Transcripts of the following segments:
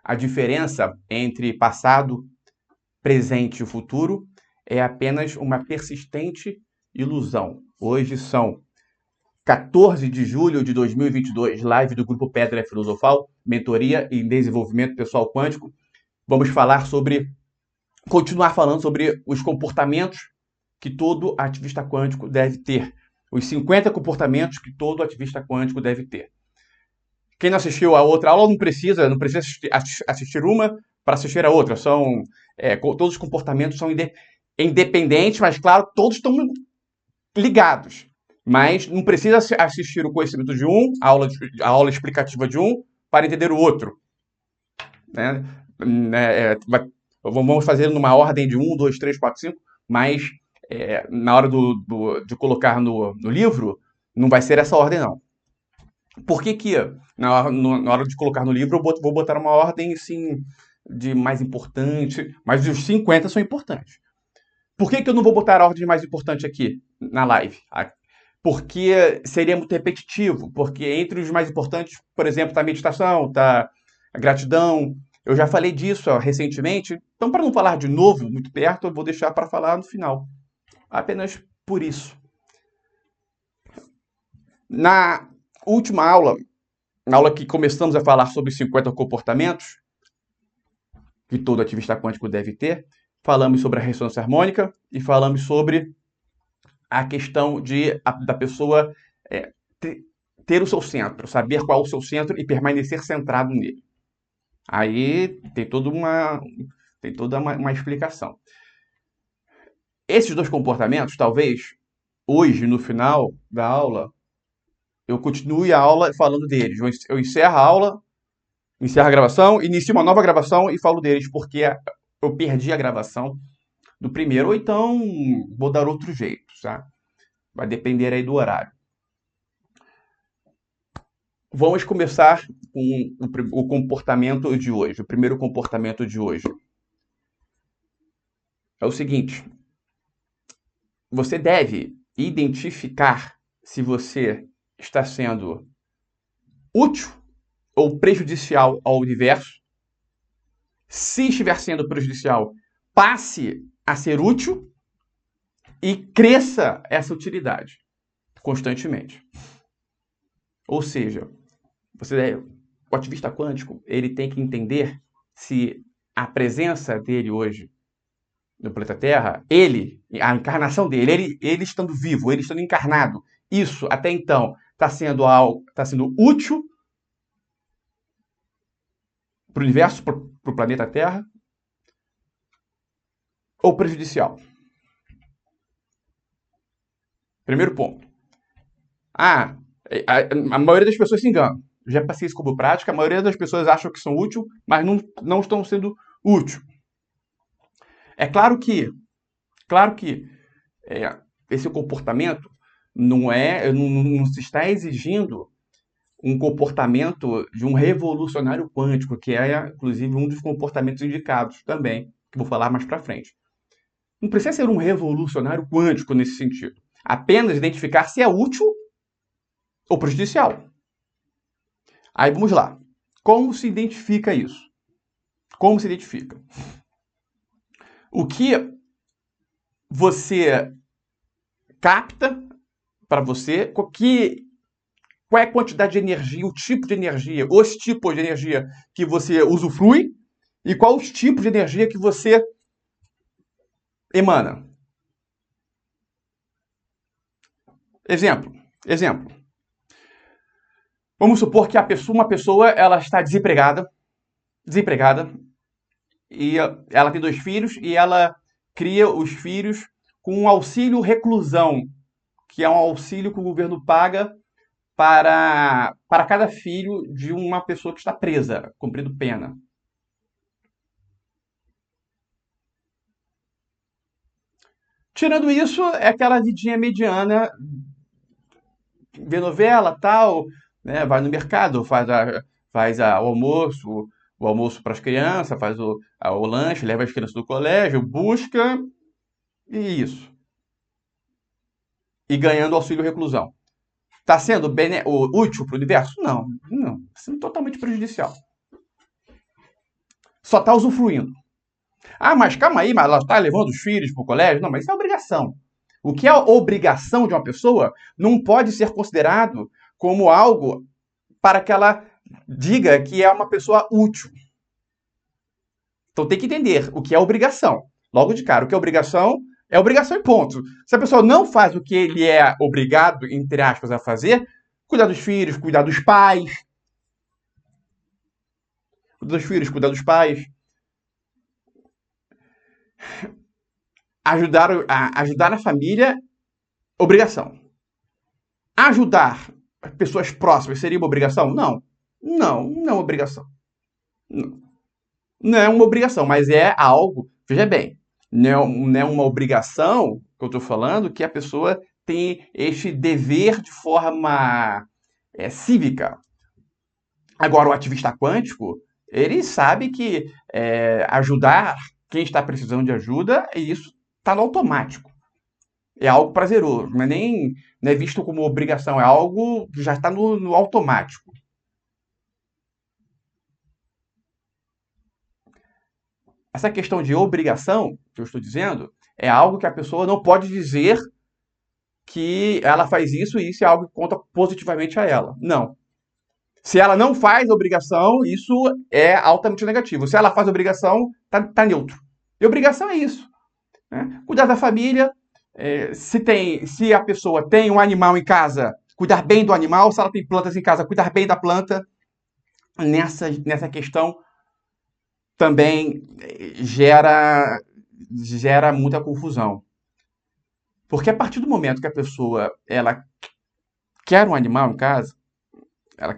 a diferença entre passado, presente e futuro é apenas uma persistente ilusão. Hoje são 14 de julho de 2022, live do Grupo Pedra Filosofal, mentoria e desenvolvimento pessoal quântico. Vamos continuar falando sobre os comportamentos que todo ativista quântico deve ter. Os 50 comportamentos que todo ativista quântico deve ter. Quem não assistiu a outra aula não precisa assistir uma para assistir a outra. Todos os comportamentos são independentes, mas claro, todos estão ligados. Mas não precisa assistir o conhecimento de um, a aula explicativa de um, para entender o outro. Né? Vamos fazer numa ordem de 1, 2, 3, 4, 5, mas na hora de colocar no livro, não vai ser essa ordem, não. Por que na hora de colocar no livro, eu vou botar uma ordem, assim, de mais importante, mas os 50 são importantes. Por que eu não vou botar a ordem mais importante aqui, na live? Porque seria muito repetitivo, porque entre os mais importantes, por exemplo, está a meditação, está a gratidão. Eu já falei disso recentemente, então para não falar de novo, muito perto, eu vou deixar para falar no final. Apenas por isso. Na última aula, na aula que começamos a falar sobre 50 comportamentos que todo ativista quântico deve ter, falamos sobre a ressonância harmônica e falamos sobre a questão da pessoa ter o seu centro, saber qual é o seu centro e permanecer centrado nele. Aí tem toda uma explicação. Esses dois comportamentos, talvez, hoje, no final da aula, eu continue a aula falando deles. Eu encerro a aula, encerro a gravação, inicio uma nova gravação e falo deles, porque eu perdi a gravação do primeiro, ou então vou dar outro jeito, tá? Vai depender aí do horário. Vamos começar com o comportamento de hoje. O primeiro comportamento de hoje é o seguinte: você deve identificar se você está sendo útil ou prejudicial ao universo. Se estiver sendo prejudicial, passe a ser útil e cresça essa utilidade constantemente. Ou seja, o ativista quântico, ele tem que entender se a presença dele hoje no planeta Terra, a encarnação dele, ele estando vivo, ele estando encarnado, isso até então está sendo útil para o universo, para o planeta Terra, ou prejudicial? Primeiro ponto. A maioria das pessoas se engana. Já passei isso como prática, a maioria das pessoas acham que são úteis, mas não estão sendo úteis. É claro que esse comportamento não se está exigindo um comportamento de um revolucionário quântico, que é, inclusive, um dos comportamentos indicados também, que vou falar mais para frente. Não precisa ser um revolucionário quântico nesse sentido. Apenas identificar se é útil ou prejudicial. Aí vamos lá. Como se identifica isso? Como se identifica? O que você capta para você, qual é a quantidade de energia, o tipo de energia, os tipos de energia que você usufrui e qual os tipos de energia que você emana. Exemplo. Vamos supor que uma pessoa ela está desempregada, e ela tem 2 filhos e ela cria os filhos com um auxílio reclusão, que é um auxílio que o governo paga para cada filho de uma pessoa que está presa, cumprindo pena. Tirando isso, é aquela vidinha mediana, vê novela, tal, né, vai no mercado, faz o almoço para as crianças, faz o lanche, leva as crianças do colégio, busca, e isso. E ganhando auxílio reclusão. Está sendo útil para o universo? Não. Está sendo totalmente prejudicial. só está usufruindo. Ah, mas calma aí, mas ela está levando os filhos para o colégio? Não, mas isso é obrigação. O que é obrigação de uma pessoa não pode ser considerado como algo para que ela diga que é uma pessoa útil. Então tem que entender o que é obrigação. Logo de cara, o que é obrigação e ponto. Se a pessoa não faz o que ele é obrigado, entre aspas, a fazer, cuidar dos filhos, cuidar dos pais. Cuidar dos filhos, cuidar dos pais. Ajudar a família, obrigação. Ajudar pessoas próximas seria uma obrigação? Não. Não é uma obrigação. Não, não é uma obrigação, mas é algo, veja bem, não é uma obrigação que eu estou falando que a pessoa tem este dever de forma cívica. Agora, o ativista quântico, ele sabe que ajudar quem está precisando de ajuda, isso está no automático. É algo prazeroso, não é visto como obrigação, é algo que já está no automático. Essa questão de obrigação, que eu estou dizendo, é algo que a pessoa não pode dizer que ela faz isso e isso é algo que conta positivamente a ela. Não. Se ela não faz obrigação, isso é altamente negativo. Se ela faz obrigação, tá neutro. E obrigação é isso. Né? Cuidar da família, se a pessoa tem um animal em casa, cuidar bem do animal. Se ela tem plantas em casa, cuidar bem da planta. Nessa questão também gera muita confusão. Porque a partir do momento que a pessoa ela quer um animal em casa, ela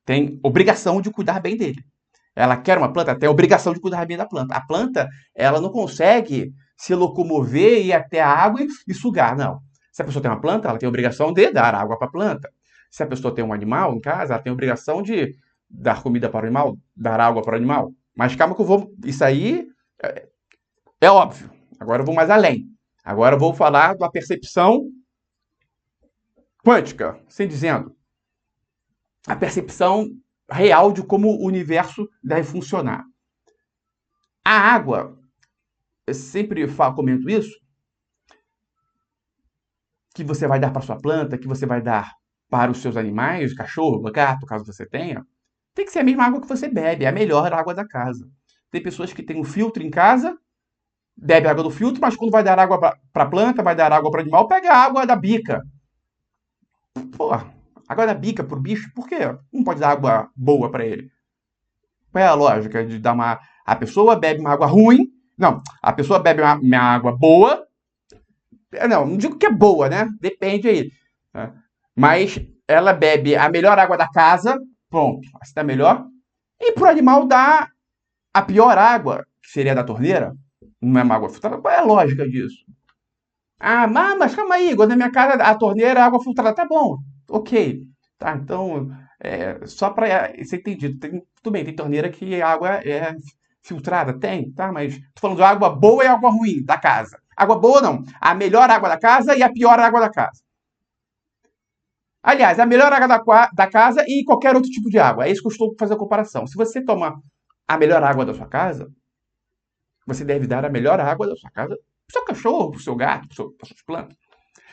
tem obrigação de cuidar bem dele. Ela quer uma planta, tem obrigação de cuidar bem da planta. A planta, ela não consegue se locomover, ir até a água e sugar, não. Se a pessoa tem uma planta, ela tem a obrigação de dar água para a planta. Se a pessoa tem um animal em casa, ela tem a obrigação de dar comida para o animal, dar água para o animal. Mas calma que eu vou... Isso aí é óbvio. Agora eu vou mais além. Agora eu vou falar da percepção quântica, sem dizendo. A percepção real de como o universo deve funcionar. A água, eu sempre comento isso, que você vai dar para sua planta, que você vai dar para os seus animais, cachorro, gato, caso você tenha, tem que ser a mesma água que você bebe, é a melhor água da casa. Tem pessoas que têm um filtro em casa, bebe água do filtro, mas quando vai dar água para a planta, vai dar água para o animal, pega a água da bica. Pô, água da bica pro bicho, por quê? Não pode dar água boa para ele. Qual é a lógica de dar uma... A pessoa bebe uma água ruim, não, a pessoa bebe uma água boa, não digo que é boa, né? Depende aí. Né? Mas ela bebe a melhor água da casa, pronto, assim tá melhor. E pro animal dá a pior água, que seria da torneira, não é uma água filtrada. Qual é a lógica disso? Ah, mas calma aí, igual na minha casa a torneira é água filtrada. Tá bom, ok. Tá, então, só para ser entendido, tudo bem, tem torneira que a água é filtrada, tem, tá? Mas tô falando de água boa e água ruim da casa. Água boa não, a melhor água da casa e a pior água da casa. Aliás, a melhor água da casa e qualquer outro tipo de água. É isso que eu estou fazendo a comparação. Se você toma a melhor água da sua casa, você deve dar a melhor água da sua casa pro seu cachorro, pro seu gato, para suas plantas.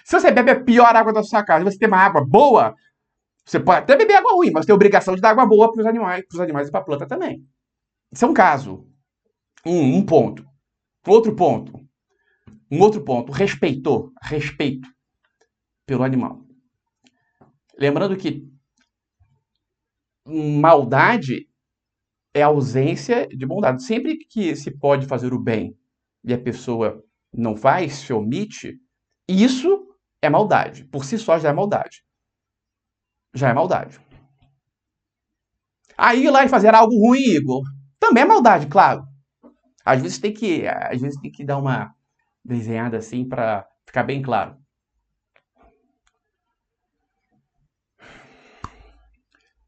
Se você bebe a pior água da sua casa e você tem uma água boa, você pode até beber água ruim, mas tem a obrigação de dar água boa para os animais e para a planta também. Isso é um caso. Um ponto. Outro ponto. Um outro ponto. Respeito pelo animal. Lembrando que maldade é ausência de bondade. Sempre que se pode fazer o bem e a pessoa não faz, se omite, isso é maldade. Por si só já é maldade. Já é maldade. Aí ir lá e fazer algo ruim, Igor, também é maldade, claro. Às vezes tem que dar uma desenhada assim para ficar bem claro.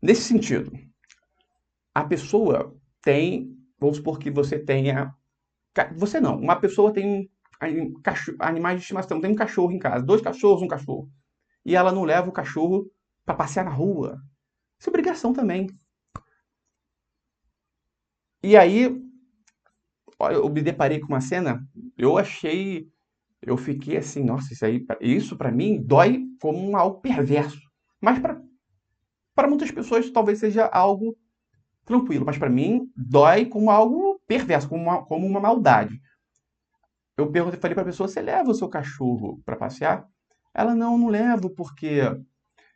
Nesse sentido, a pessoa tem, vamos supor que você tenha, você não, uma pessoa tem animais de estimação, tem um cachorro em casa, 2 cachorros, um cachorro, e ela não leva o cachorro para passear na rua. Isso é obrigação também. E aí olha, eu me deparei com uma cena, eu fiquei assim, nossa, isso para mim dói como algo perverso. Mas para muitas pessoas talvez seja algo tranquilo, mas para mim dói como algo perverso, como uma maldade. Eu perguntei, falei para a pessoa, você leva o seu cachorro para passear? Ela, não, não levo, porque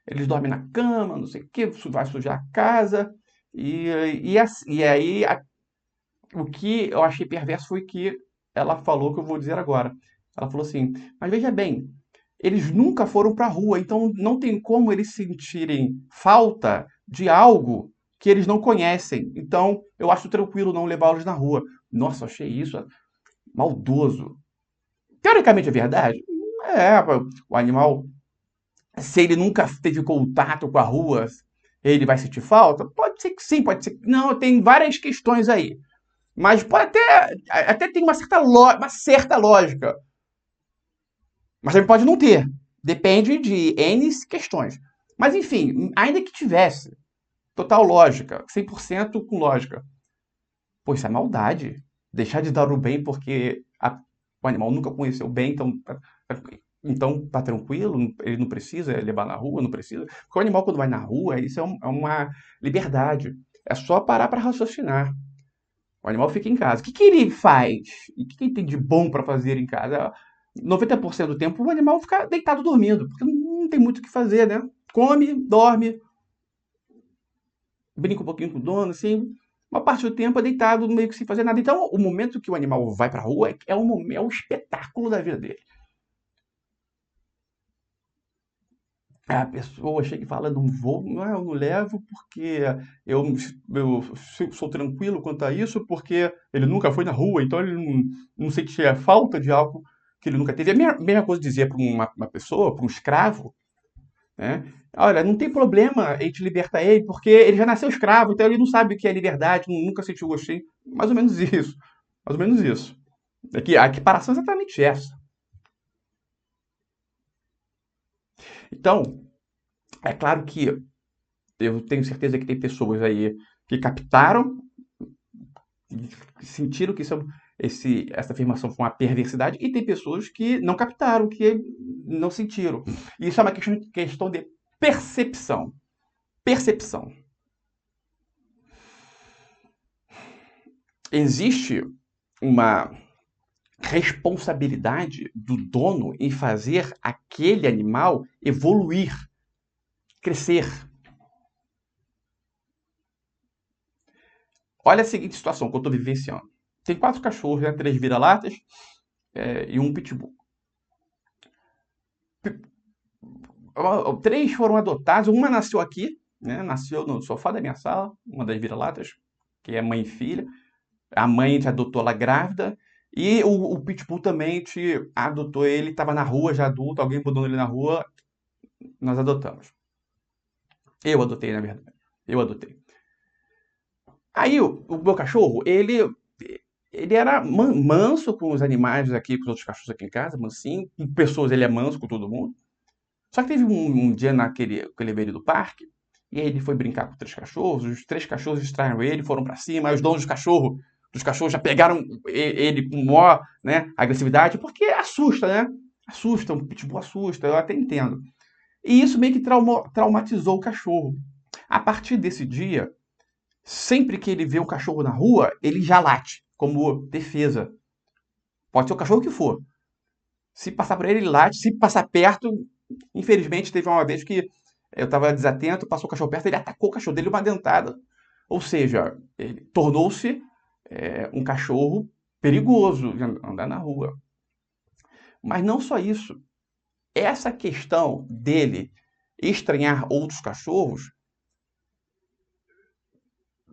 eles dormem na cama, não sei o que, vai sujar a casa. E, e aí, o que eu achei perverso foi que ela falou, que eu vou dizer agora. Ela falou assim, mas veja bem, eles nunca foram para a rua, então não tem como eles sentirem falta de algo que eles não conhecem. Então, eu acho tranquilo não levá-los na rua. Nossa, eu achei isso maldoso. Teoricamente é verdade? É, o animal, se ele nunca teve contato com a rua, ele vai sentir falta? Pode ser que sim, pode ser que não, tem várias questões aí. Mas pode até tem uma certa lógica. Mas também pode não ter. Depende de N questões. Mas enfim, ainda que tivesse total lógica, 100% com lógica, pô, isso é maldade. Deixar de dar o bem porque o animal nunca conheceu o bem, então tá tranquilo, ele não precisa levar na rua, não precisa. Porque o animal, quando vai na rua, isso é uma liberdade. É só parar para raciocinar. O animal fica em casa. O que ele faz? E o que ele tem de bom para fazer em casa? 90% do tempo o animal fica deitado dormindo, porque não tem muito o que fazer, né? Come, dorme, brinca um pouquinho com o dono, assim. Uma parte do tempo é deitado, meio que sem fazer nada. Então, o momento que o animal vai para a rua é o espetáculo da vida dele. A pessoa chega e fala, não vou, não, eu não levo porque eu, eu sou tranquilo quanto a isso, porque ele nunca foi na rua, então ele não sentia falta de algo que ele nunca teve. É a mesma coisa dizer para uma pessoa, para um escravo, né? Olha, não tem problema a gente libertar ele, porque ele já nasceu escravo, então ele não sabe o que é liberdade, nunca sentiu gostinho. Mais ou menos isso. Mais ou menos isso. É que a equiparação é exatamente essa. Então, é claro que eu tenho certeza que tem pessoas aí que captaram, que sentiram que essa afirmação foi uma perversidade, e tem pessoas que não captaram, que não sentiram. E isso é uma questão de percepção. Percepção. Existe uma responsabilidade do dono em fazer aquele animal evoluir, crescer. Olha a seguinte situação que eu estou vivenciando. Tem 4 cachorros, né? 3 vira-latas e um pitbull. 3 foram adotados, uma nasceu aqui, né? Nasceu no sofá da minha sala, uma das vira-latas, que é mãe e filha. A mãe te adotou ela grávida. E o pitbull também te adotou ele, estava na rua já adulto, alguém botou ele na rua, nós adotamos. Eu adotei, na verdade. Eu adotei. Aí o meu cachorro, ele era manso com os animais aqui, com os outros cachorros aqui em casa, mansinho. Com pessoas ele é manso com todo mundo. Só que teve um dia que ele veio do parque, e aí ele foi brincar com 3 cachorros, os 3 cachorros distraíram ele, foram pra cima, aí os donos dos cachorros já pegaram ele com maior, né, agressividade, porque assusta, né? Assusta, um pitbull assusta, eu até entendo. E isso meio que traumatizou o cachorro. A partir desse dia, sempre que ele vê um cachorro na rua, ele já late, como defesa. Pode ser o cachorro que for. Se passar por ele, ele late. Se passar perto, infelizmente, teve uma vez que eu estava desatento, passou o cachorro perto, ele atacou o cachorro dele uma dentada. Ou seja, ele tornou-se um cachorro perigoso de andar na rua. Mas não só isso. Essa questão dele estranhar outros cachorros,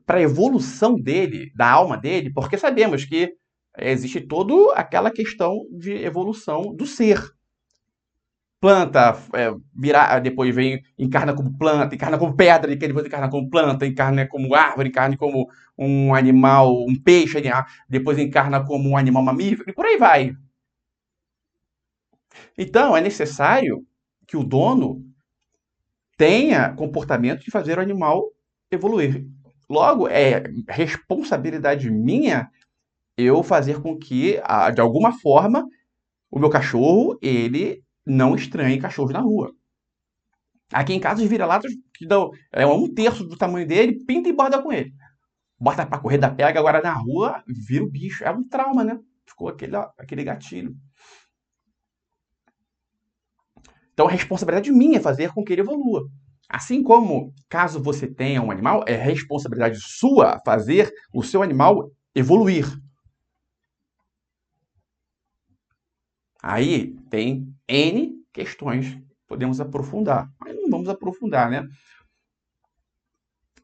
para a evolução dele, da alma dele, porque sabemos que existe toda aquela questão de evolução do ser. Planta, depois vem, encarna como planta, encarna como pedra, depois encarna como planta, encarna como árvore, encarna como um animal, um peixe, depois encarna como um animal mamífero, e por aí vai. Então, é necessário que o dono tenha comportamento de fazer o animal evoluir. Logo, é responsabilidade minha eu fazer com que, de alguma forma, o meu cachorro, ele não estranhe cachorros na rua. Aqui em casa, os vira-latas que dão 1/3 do tamanho dele, pinta e borda com ele. Bota pra correr da pega, agora na rua, vira o bicho. É um trauma, né? Ficou aquele gatilho. Então, a responsabilidade minha é fazer com que ele evolua. Assim como, caso você tenha um animal, é responsabilidade sua fazer o seu animal evoluir. Aí tem N questões que podemos aprofundar, mas não vamos aprofundar, né?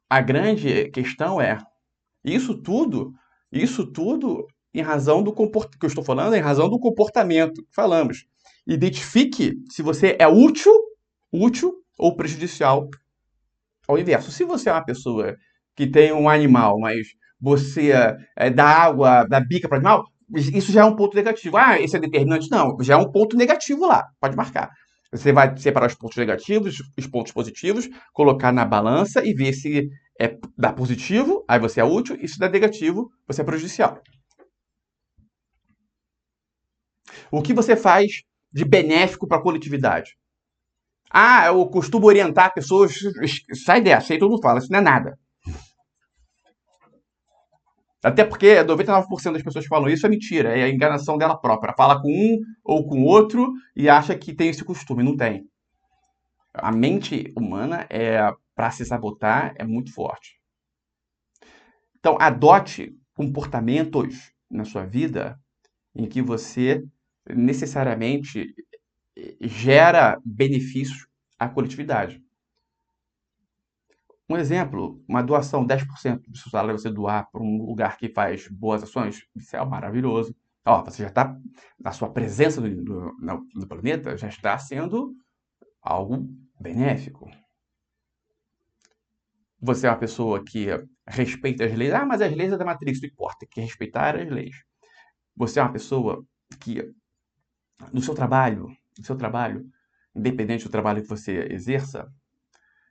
A grande questão é isso tudo em razão do comportamento que eu estou falando, em razão do comportamento que falamos. Identifique se você é útil ou prejudicial ao inverso. Se você é uma pessoa que tem um animal, mas você dá água, dá bica para o animal, isso já é um ponto negativo. Ah, isso é determinante? Não, já é um ponto negativo lá. Pode marcar. Você vai separar os pontos negativos, os pontos positivos, colocar na balança e ver se dá positivo, aí você é útil, e se dá negativo, você é prejudicial. O que você faz de benéfico para a coletividade? Ah, eu costumo orientar pessoas. Sai dessa, aí todo mundo fala, isso não é nada. Até porque 99% das pessoas que falam isso é mentira, é a enganação dela própria. Ela fala com um ou com outro e acha que tem esse costume, não tem. A mente humana para se sabotar é muito forte. Então, adote comportamentos na sua vida em que você necessariamente gera benefícios à coletividade. Um exemplo, uma doação, 10% do seu salário você doar para um lugar que faz boas ações, isso é maravilhoso. Ó, você já está, na sua presença no planeta, já está sendo algo benéfico. Você é uma pessoa que respeita as leis. Ah, mas as leis é da Matrix, não importa, tem que respeitar as leis. Você é uma pessoa que, no seu trabalho, independente do trabalho que você exerça,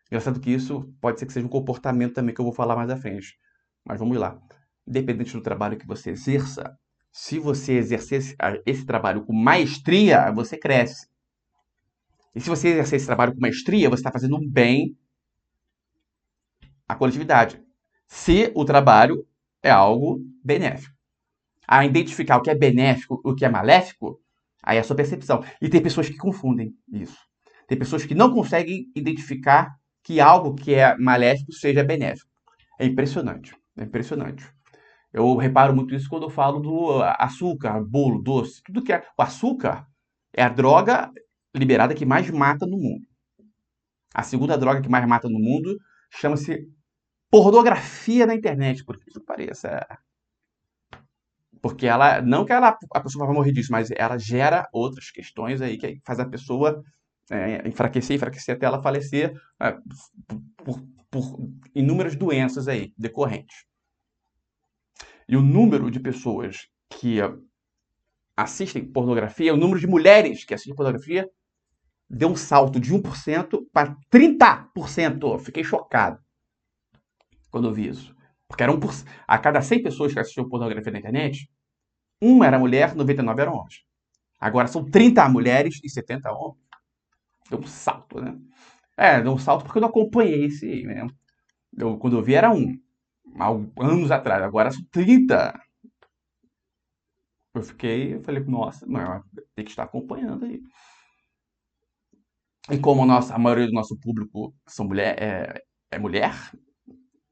engraçado que isso pode ser que seja um comportamento também que eu vou falar mais à frente. Mas vamos lá. Independente do trabalho que você exerça, se você exercer esse trabalho com maestria, você cresce. E se você exercer esse trabalho com maestria, você está fazendo um bem à coletividade. Se o trabalho é algo benéfico. A identificar o que é benéfico e o que é maléfico, aí é a sua percepção. E tem pessoas que confundem isso. Tem pessoas que não conseguem identificar que algo que é maléfico seja benéfico. É impressionante. É impressionante. Eu reparo muito isso quando eu falo do açúcar, bolo, doce. Tudo que é. O açúcar é a droga liberada que mais mata no mundo. A segunda droga que mais mata no mundo chama-se pornografia na internet, por que isso pareça. Porque ela, não que a pessoa vai morrer disso, mas ela gera outras questões aí que faz a pessoa enfraquecer até ela falecer por inúmeras doenças aí decorrentes. E o número de pessoas que assistem pornografia, o número de mulheres que assistem pornografia deu um salto de 1% para 30%. Fiquei chocado quando eu vi isso. Porque era 1%. A cada 100 pessoas que assistiam pornografia na internet, uma era mulher, 99 eram homens. Agora são 30 mulheres e 70 homens. Deu um salto, né? Deu um salto porque eu não acompanhei esse aí, né? Quando eu vi era há anos atrás, agora são 30. Eu falei, nossa, não, tem que estar acompanhando aí. E como a maioria do nosso público é mulher,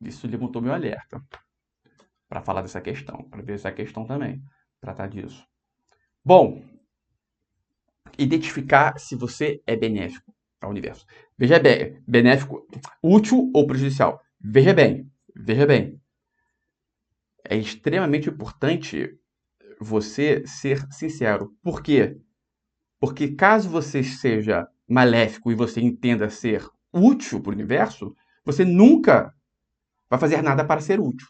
isso levantou meu alerta para falar dessa questão, para ver essa questão também, tratar disso. Bom, identificar se você é benéfico ao universo. Veja bem, benéfico, útil ou prejudicial. Veja bem. É extremamente importante você ser sincero. Por quê? Porque caso você seja maléfico e você entenda ser útil para o universo, você nunca vai fazer nada para ser útil.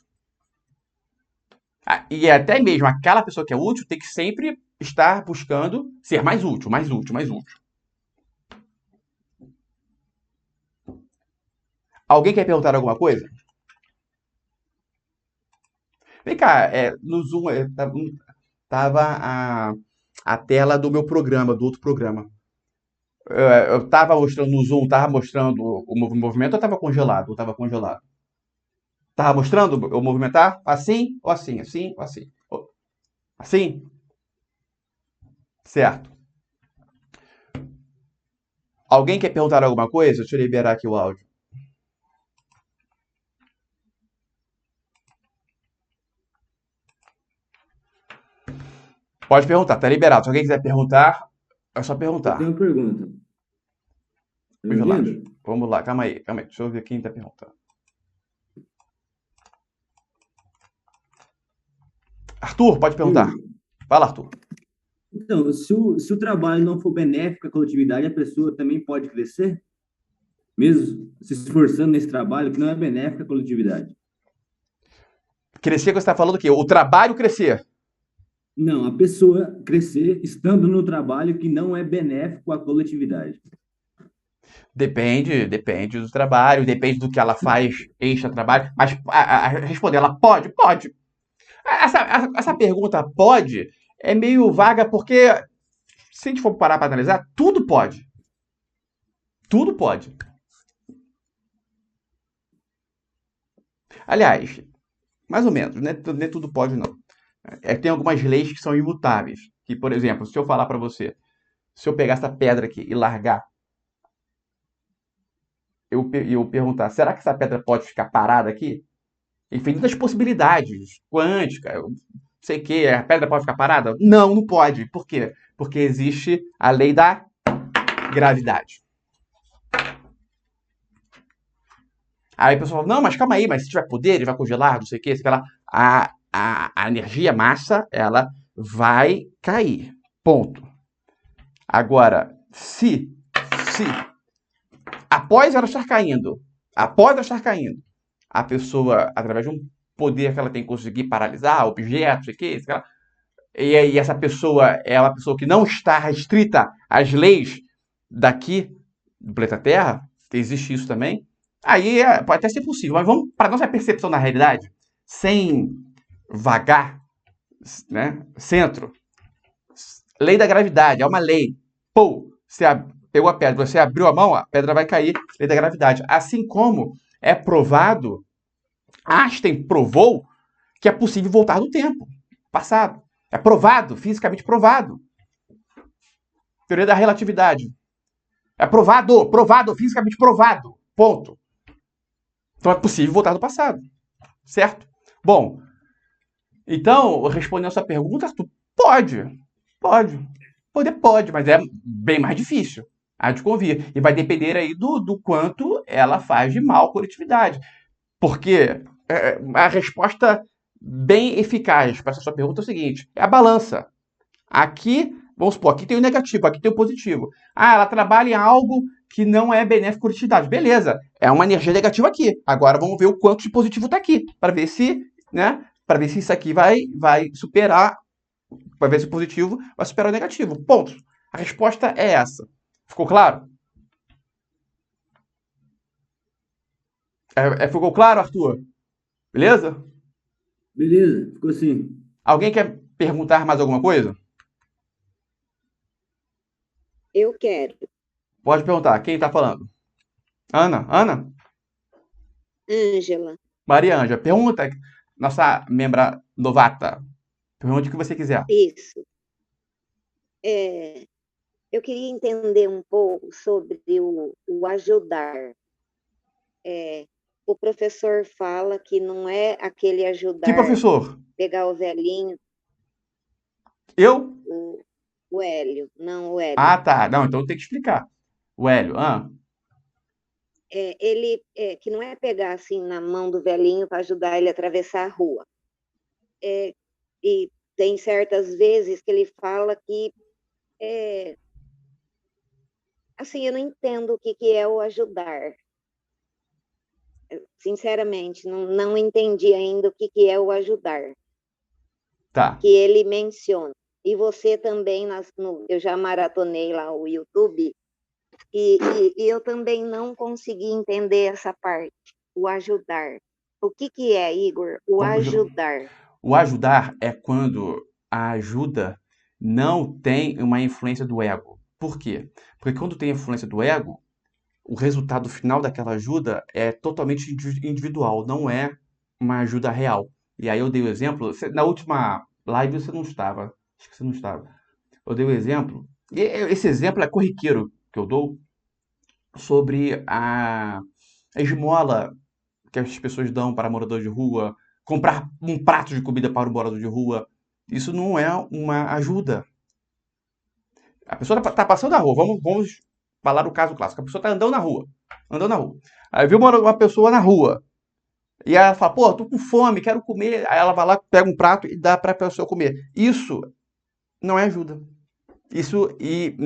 E até mesmo aquela pessoa que é útil tem que sempre estar buscando ser mais útil, mais útil, mais útil. Alguém quer perguntar alguma coisa? Vem cá, no Zoom tava a tela do meu programa, do outro programa. Eu tava mostrando no Zoom, tava mostrando o movimento ou tava congelado? Ou tava congelado? Tava mostrando eu movimentar? Assim ou assim? Assim ou assim? Assim? Certo. Alguém quer perguntar alguma coisa? Deixa eu liberar aqui o áudio. Pode perguntar, tá liberado. Se alguém quiser perguntar, é só Eu tenho perguntar. uma pergunta. Tá me Congelado. ouvindo? Vamos lá, calma aí, calma aí. Deixa eu ver quem tá perguntando. Arthur, pode perguntar. Igor, Fala, Arthur. então, se o trabalho não for benéfico à coletividade, a pessoa também pode crescer, mesmo se esforçando nesse trabalho que não é benéfico à coletividade. Crescer, você está falando o quê? O trabalho crescer. Não, a pessoa crescer estando no trabalho que não é benéfico à coletividade. Depende do trabalho, depende do que ela faz extra trabalho. Mas responder, ela pode? Pode. Essa pergunta pode é meio vaga porque, se a gente for parar para analisar, tudo pode. Tudo pode. Aliás, mais ou menos, né? Nem tudo pode, não. Tem algumas leis que são imutáveis. Que, por exemplo, se eu falar para você, se eu pegar essa pedra aqui e largar, eu perguntar, será que essa pedra pode ficar parada aqui? Infinitas possibilidades. Quântica, eu sei o que, a pedra pode ficar parada? Não, não pode. Por quê? Porque existe a lei da gravidade. Aí a pessoa fala, não, mas calma aí, mas se tiver poder, ele vai congelar, não sei o que, sei lá. A energia, a massa, ela vai cair. Ponto. Agora, se após ela estar caindo, a pessoa, através de um poder que ela tem, conseguir paralisar objetos, sei que, sei lá, e aí essa pessoa é uma pessoa que não está restrita às leis daqui do planeta Terra, que existe isso também, aí pode até ser possível, mas vamos para nossa percepção na realidade, sem vagar, né? Centro, lei da gravidade, é uma lei. Pô, você pegou a pedra, você abriu a mão, a pedra vai cair, lei da gravidade. Assim como é provado, Einstein provou que é possível voltar no tempo passado. É provado, fisicamente provado. Teoria da relatividade. É provado, fisicamente provado. Ponto. Então é possível voltar no passado. Certo? Bom, então, respondendo a sua pergunta, tu pode. Pode. Poder pode, mas é bem mais difícil. Há de convir. E vai depender aí do quanto ela faz de mal à coletividade. Porque a resposta bem eficaz para essa sua pergunta é o seguinte: é a balança. Aqui, vamos supor, aqui tem o negativo, aqui tem o positivo. Ah, ela trabalha em algo que não é benéfico à coletividade. Beleza, é uma energia negativa aqui. Agora vamos ver o quanto de positivo está aqui, para ver se, né, para ver se isso aqui vai superar, para ver se o positivo vai superar o negativo. Ponto. A resposta é essa. Ficou claro? Ficou claro, Arthur? Beleza? Beleza, ficou assim. Alguém quer perguntar mais alguma coisa? Eu quero. Pode perguntar. Quem está falando? Ana? Ana? Ângela, Maria Ângela. Pergunta. Nossa membra novata. Pergunte o que você quiser. isso. É, eu queria entender um pouco sobre o ajudar. É, o professor fala que não é aquele Que ajudar, professor? pegar o velhinho, Eu? o, o Hélio, não o Hélio. Ah, tá. Não, então tem que explicar. O Hélio. Ah, Que não é pegar assim na mão do velhinho para ajudar ele a atravessar a rua. E tem certas vezes que ele fala que assim, eu não entendo o que é o ajudar. Sinceramente, não entendi ainda o que é o ajudar, tá. que ele menciona. E você também, eu já maratonei lá o YouTube, e eu também não consegui entender essa parte, o ajudar. O que é, Igor, o Vamos de novo. ajudar? O ajudar é quando a ajuda não tem uma influência do ego. Por quê? Porque quando tem influência do ego, o resultado final daquela ajuda é totalmente individual, não é uma ajuda real. E aí eu dei o exemplo, na última live você não estava, acho que você não estava. Eu dei o exemplo, e esse exemplo é corriqueiro que eu dou sobre a esmola que as pessoas dão para morador de rua, comprar um prato de comida para o morador de rua. Isso não é uma ajuda. A pessoa está passando na rua, vamos falar o caso clássico. A pessoa está andando na rua, andando na rua. Aí viu uma pessoa na rua, e ela fala, pô, tô com fome, quero comer. Aí ela vai lá, pega um prato e dá para a pessoa comer. Isso não é ajuda. Isso, e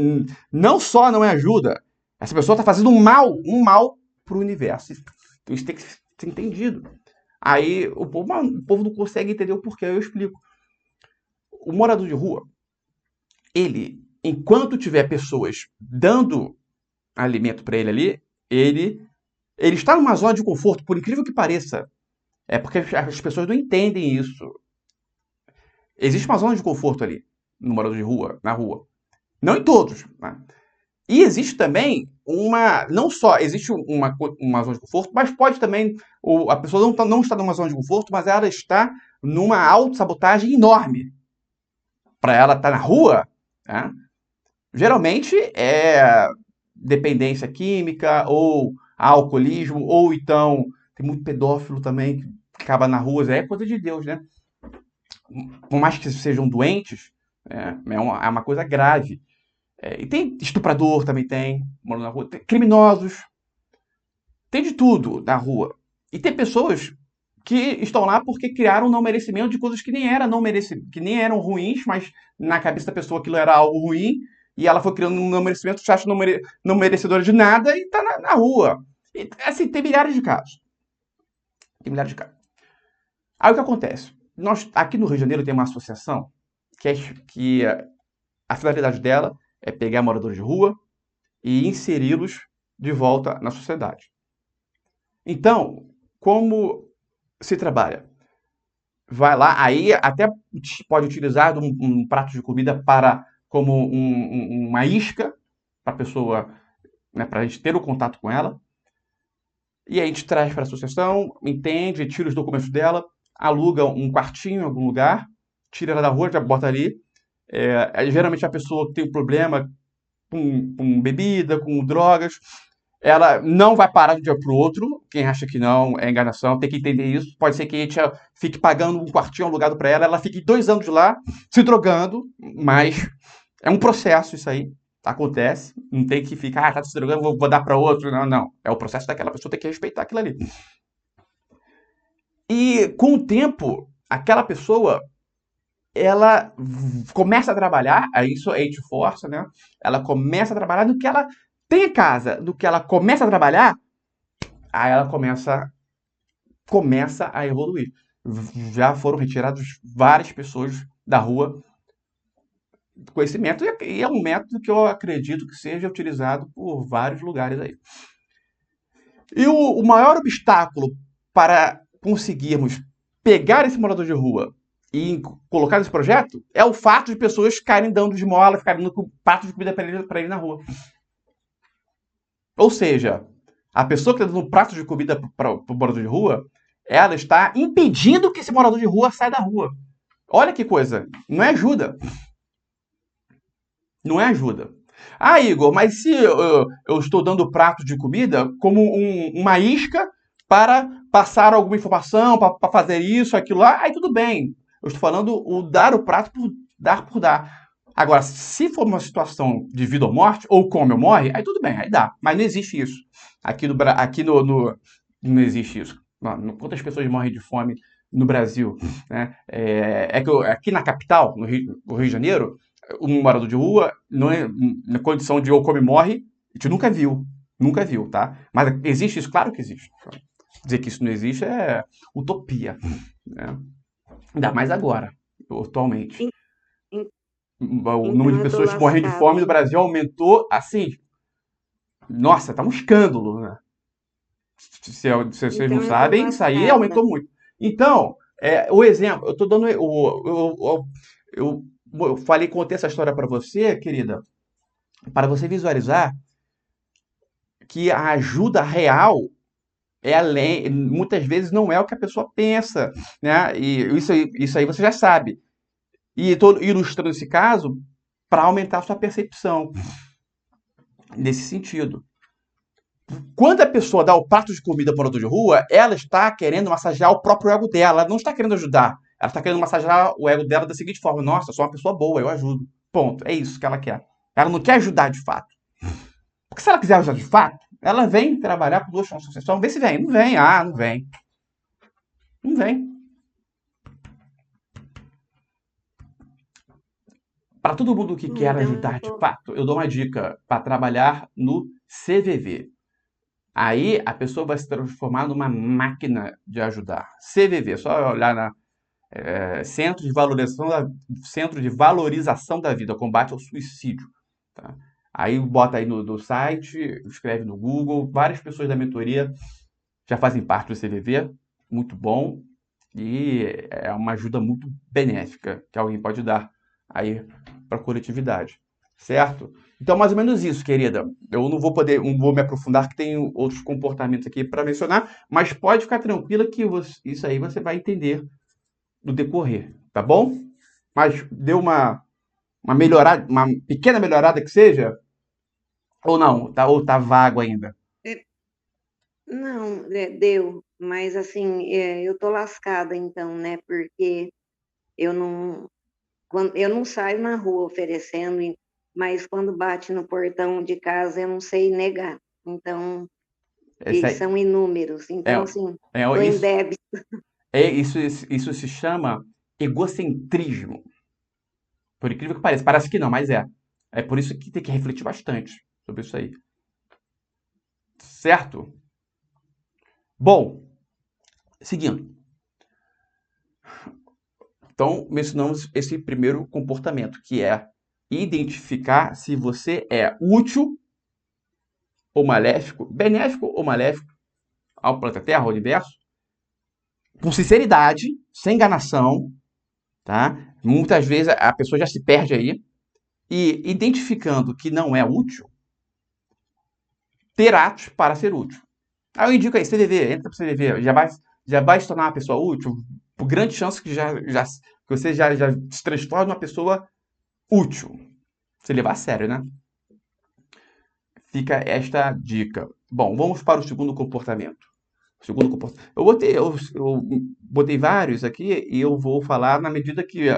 não só não é ajuda, essa pessoa está fazendo um mal para o universo. Isso tem que ser entendido. Aí o povo não consegue entender o porquê, eu explico. O morador de rua, ele, enquanto tiver pessoas dando alimento para ele ali, ele está numa zona de conforto, por incrível que pareça. É porque as pessoas não entendem isso. Existe uma zona de conforto ali, no morador de rua, na rua. Não em todos, né? E existe também não só existe uma zona de conforto, mas pode também, a pessoa não está numa zona de conforto, mas ela está numa autossabotagem enorme. Para ela estar na rua, né? Geralmente é dependência química, ou alcoolismo, ou então tem muito pedófilo também que acaba na rua, é coisa de Deus, né? Por mais que sejam doentes, é uma coisa grave. E tem estuprador também morando na rua, tem criminosos, tem de tudo na rua. E tem pessoas que estão lá porque criaram um não merecimento de coisas que nem eram não merecimento, que nem eram ruins, mas na cabeça da pessoa aquilo era algo ruim, e ela foi criando um não merecimento, se acha não merecedora de nada e tá na rua. E, assim, tem milhares de casos. Tem milhares de casos. Aí o que acontece? Nós, aqui no Rio de Janeiro, tem uma associação que a finalidade dela é pegar moradores de rua e inseri-los de volta na sociedade. Então, como se trabalha? Vai lá, aí até pode utilizar um prato de comida como uma isca para a pessoa, né, para a gente ter o contato com ela. E aí a gente traz para a associação, entende, tira os documentos dela, aluga um quartinho em algum lugar, tira ela da rua, já bota ali. Geralmente a pessoa que tem um problema com bebida, com drogas, ela não vai parar de um dia para o outro. Quem acha que não é enganação, tem que entender isso. Pode ser que a gente fique pagando um quartinho alugado para ela fique 2 anos lá se drogando, mas é um processo isso aí. Acontece, não tem que ficar, tá se drogando, vou dar para outro. Não, não. É o processo daquela pessoa, tem que respeitar aquilo ali. E com o tempo, aquela pessoa, ela começa a trabalhar, aí isso a gente força, né? Ela começa a trabalhar no que ela tem em casa, do que ela começa a trabalhar, aí ela começa a evoluir. Já foram retiradas várias pessoas da rua com esse método, e é um método que eu acredito que seja utilizado por vários lugares aí. E o maior obstáculo para conseguirmos pegar esse morador de rua e colocar nesse projeto é o fato de pessoas ficarem dando esmola, ficarem dando prato de comida para ele na rua. Ou seja, a pessoa que está dando um prato de comida para o morador de rua, ela está impedindo que esse morador de rua saia da rua. Olha que coisa, não é ajuda. Não é ajuda. Ah, Igor, mas se eu estou dando prato de comida como uma isca para passar alguma informação, para fazer isso, aquilo lá, aí tudo bem. Eu estou falando o dar o prato por dar. Agora, se for uma situação de vida ou morte, ou come ou morre, aí tudo bem, aí dá. Mas não existe isso. Aqui não existe isso. Quantas pessoas morrem de fome no Brasil? Né? Aqui na capital, no Rio de Janeiro, um morador de rua, não é, na condição de ou come ou morre, a gente nunca viu, tá? Mas existe isso? Claro que existe. Dizer que isso não existe é utopia, né? Ainda mais agora, atualmente. O número de pessoas morrendo de fome no Brasil aumentou, assim, nossa, tá um escândalo, né? Se vocês não sabem, isso aí aumentou muito. Então, O exemplo, eu estou dando. Eu falei, contei essa história para você, querida, para você visualizar que a ajuda real é além, muitas vezes não é o que a pessoa pensa, né? E isso aí você já sabe. E estou ilustrando esse caso para aumentar a sua percepção nesse sentido. Quando a pessoa dá o prato de comida para o morador de rua, ela está querendo massagear o próprio ego dela. Ela não está querendo ajudar. Ela está querendo massagear o ego dela da seguinte forma: nossa, eu sou uma pessoa boa, eu ajudo. Ponto. É isso que ela quer. Ela não quer ajudar de fato. Porque se ela quiser ajudar de fato, ela vem trabalhar com duas funções. Vamos ver se vem. Não vem. Ah, não vem. Não vem. Para todo mundo que quer Então, eu ajudar de tô... fato, eu dou uma dica para trabalhar no CVV. Aí a pessoa vai se transformar numa máquina de ajudar. CVV, só olhar na Centro de Valorização da Vida, Combate ao Suicídio. Tá? Aí bota aí no site, escreve no Google, várias pessoas da mentoria já fazem parte do CVV, muito bom, e é uma ajuda muito benéfica que alguém pode dar aí para a coletividade, certo? Então, mais ou menos isso, querida. Eu não vou me aprofundar, que tem outros comportamentos aqui para mencionar, mas pode ficar tranquila que isso aí você vai entender no decorrer, tá bom? Mas deu uma melhorada, uma pequena melhorada que seja, ou não, ou tá vago ainda. Não, deu, mas assim, eu tô lascada então, né? Porque eu não, eu não saio na rua oferecendo, mas quando bate no portão de casa eu não sei negar. Então, Esse e aí, são inúmeros. é, Então, assim, é, tô em isso, débito. isso se chama egocentrismo. Por incrível que pareça. Parece que não, mas é. É por isso que tem que refletir bastante sobre isso aí. Certo? Bom, seguindo. Então, mencionamos esse primeiro comportamento, que é identificar se você é útil ou maléfico, benéfico ou maléfico ao planeta Terra, ao universo, com sinceridade, sem enganação, tá? Muitas vezes a pessoa já se perde aí, e identificando que não é útil, ter atos para ser útil. Aí eu indico aí, CVV, entra pro CVV, já vai se tornar uma pessoa útil, por grande chance que que você já se transforme numa pessoa útil. Se levar a sério, né? Fica esta dica. Bom, vamos para o segundo comportamento. Segundo comportamento. Eu botei vários aqui e eu vou falar na medida que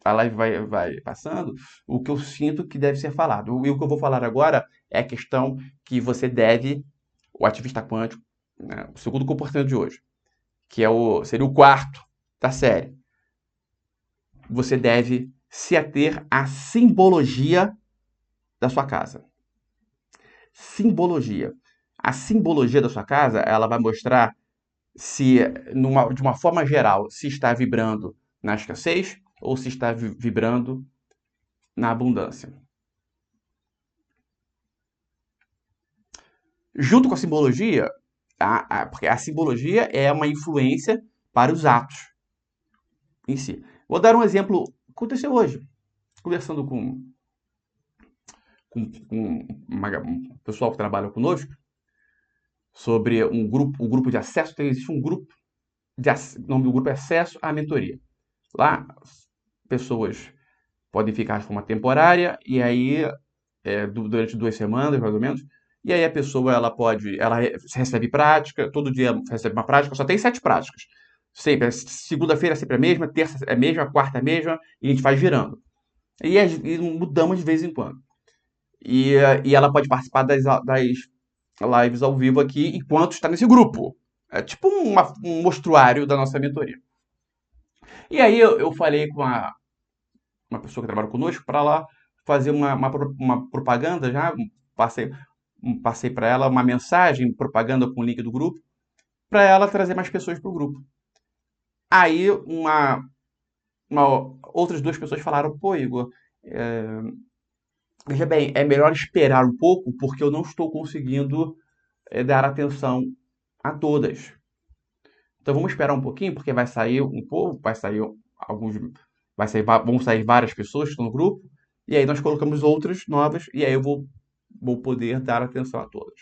a live vai passando, o que eu sinto que deve ser falado. E o que eu vou falar agora é a questão que você deve, o ativista quântico, né, o segundo comportamento de hoje, que seria o quarto da série. Você deve se ater à simbologia da sua casa. Simbologia. A simbologia da sua casa, ela vai mostrar se, de uma forma geral, se está vibrando na escassez ou se está vibrando na abundância. Junto com a simbologia, porque a simbologia é uma influência para os atos em si. Vou dar um exemplo que aconteceu hoje, conversando com um pessoal que trabalha conosco sobre o grupo de acesso. Existe um grupo, o nome do grupo é Acesso à Mentoria. Lá, pessoas podem ficar de forma temporária e aí, durante 2 semanas, mais ou menos, e aí a pessoa ela recebe prática, todo dia recebe uma prática, só tem 7 práticas. Sempre, segunda-feira é sempre a mesma, terça é a mesma, quarta é a mesma, e a gente vai girando. E mudamos de vez em quando. E ela pode participar das lives ao vivo aqui enquanto está nesse grupo. É tipo um mostruário da nossa mentoria. E aí eu falei com uma pessoa que trabalha conosco para lá fazer uma propaganda já, passei para ela uma mensagem, propaganda com o link do grupo, para ela trazer mais pessoas para o grupo. Aí outras 2 pessoas falaram, pô, Igor, veja bem, é melhor esperar um pouco porque eu não estou conseguindo dar atenção a todas. Então vamos esperar um pouquinho, porque vai sair um povo, vai sair alguns, vão sair várias pessoas que estão no grupo, e aí nós colocamos outras novas, e aí eu vou poder dar atenção a todas.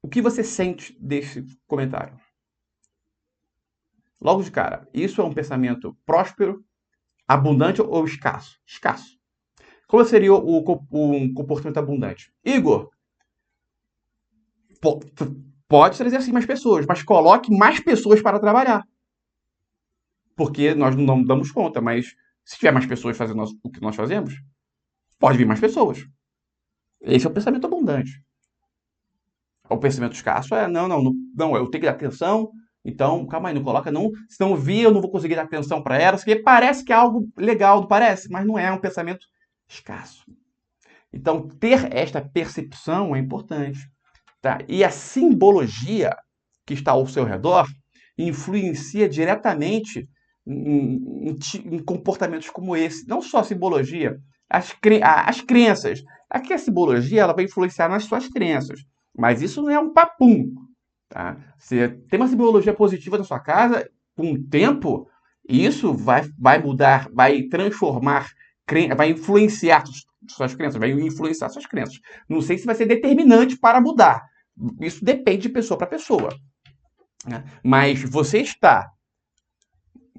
O que você sente desse comentário? Logo de cara, isso é um pensamento próspero, abundante ou escasso? Escasso. Como seria um comportamento abundante? Igor, pode trazer assim mais pessoas, mas coloque mais pessoas para trabalhar. Porque nós não damos conta, mas se tiver mais pessoas fazendo o que nós fazemos, pode vir mais pessoas. Esse é o pensamento abundante. O pensamento escasso é, não, eu tenho que dar atenção, então, calma aí, não coloca não, se não vir, eu não vou conseguir dar atenção para elas, porque parece que é algo legal, não parece? Mas não é, um pensamento escasso. Então, ter esta percepção é importante. Tá? E a simbologia que está ao seu redor influencia diretamente em comportamentos como esse. Não só a simbologia, as crenças. Aqui a simbologia ela vai influenciar nas suas crenças. Mas isso não é um papum. Tá? Você tem uma simbologia positiva na sua casa, com o tempo, isso vai mudar, vai transformar, vai influenciar suas crenças, vai influenciar suas crenças. Não sei se vai ser determinante para mudar. Isso depende de pessoa para pessoa. Né? Mas você está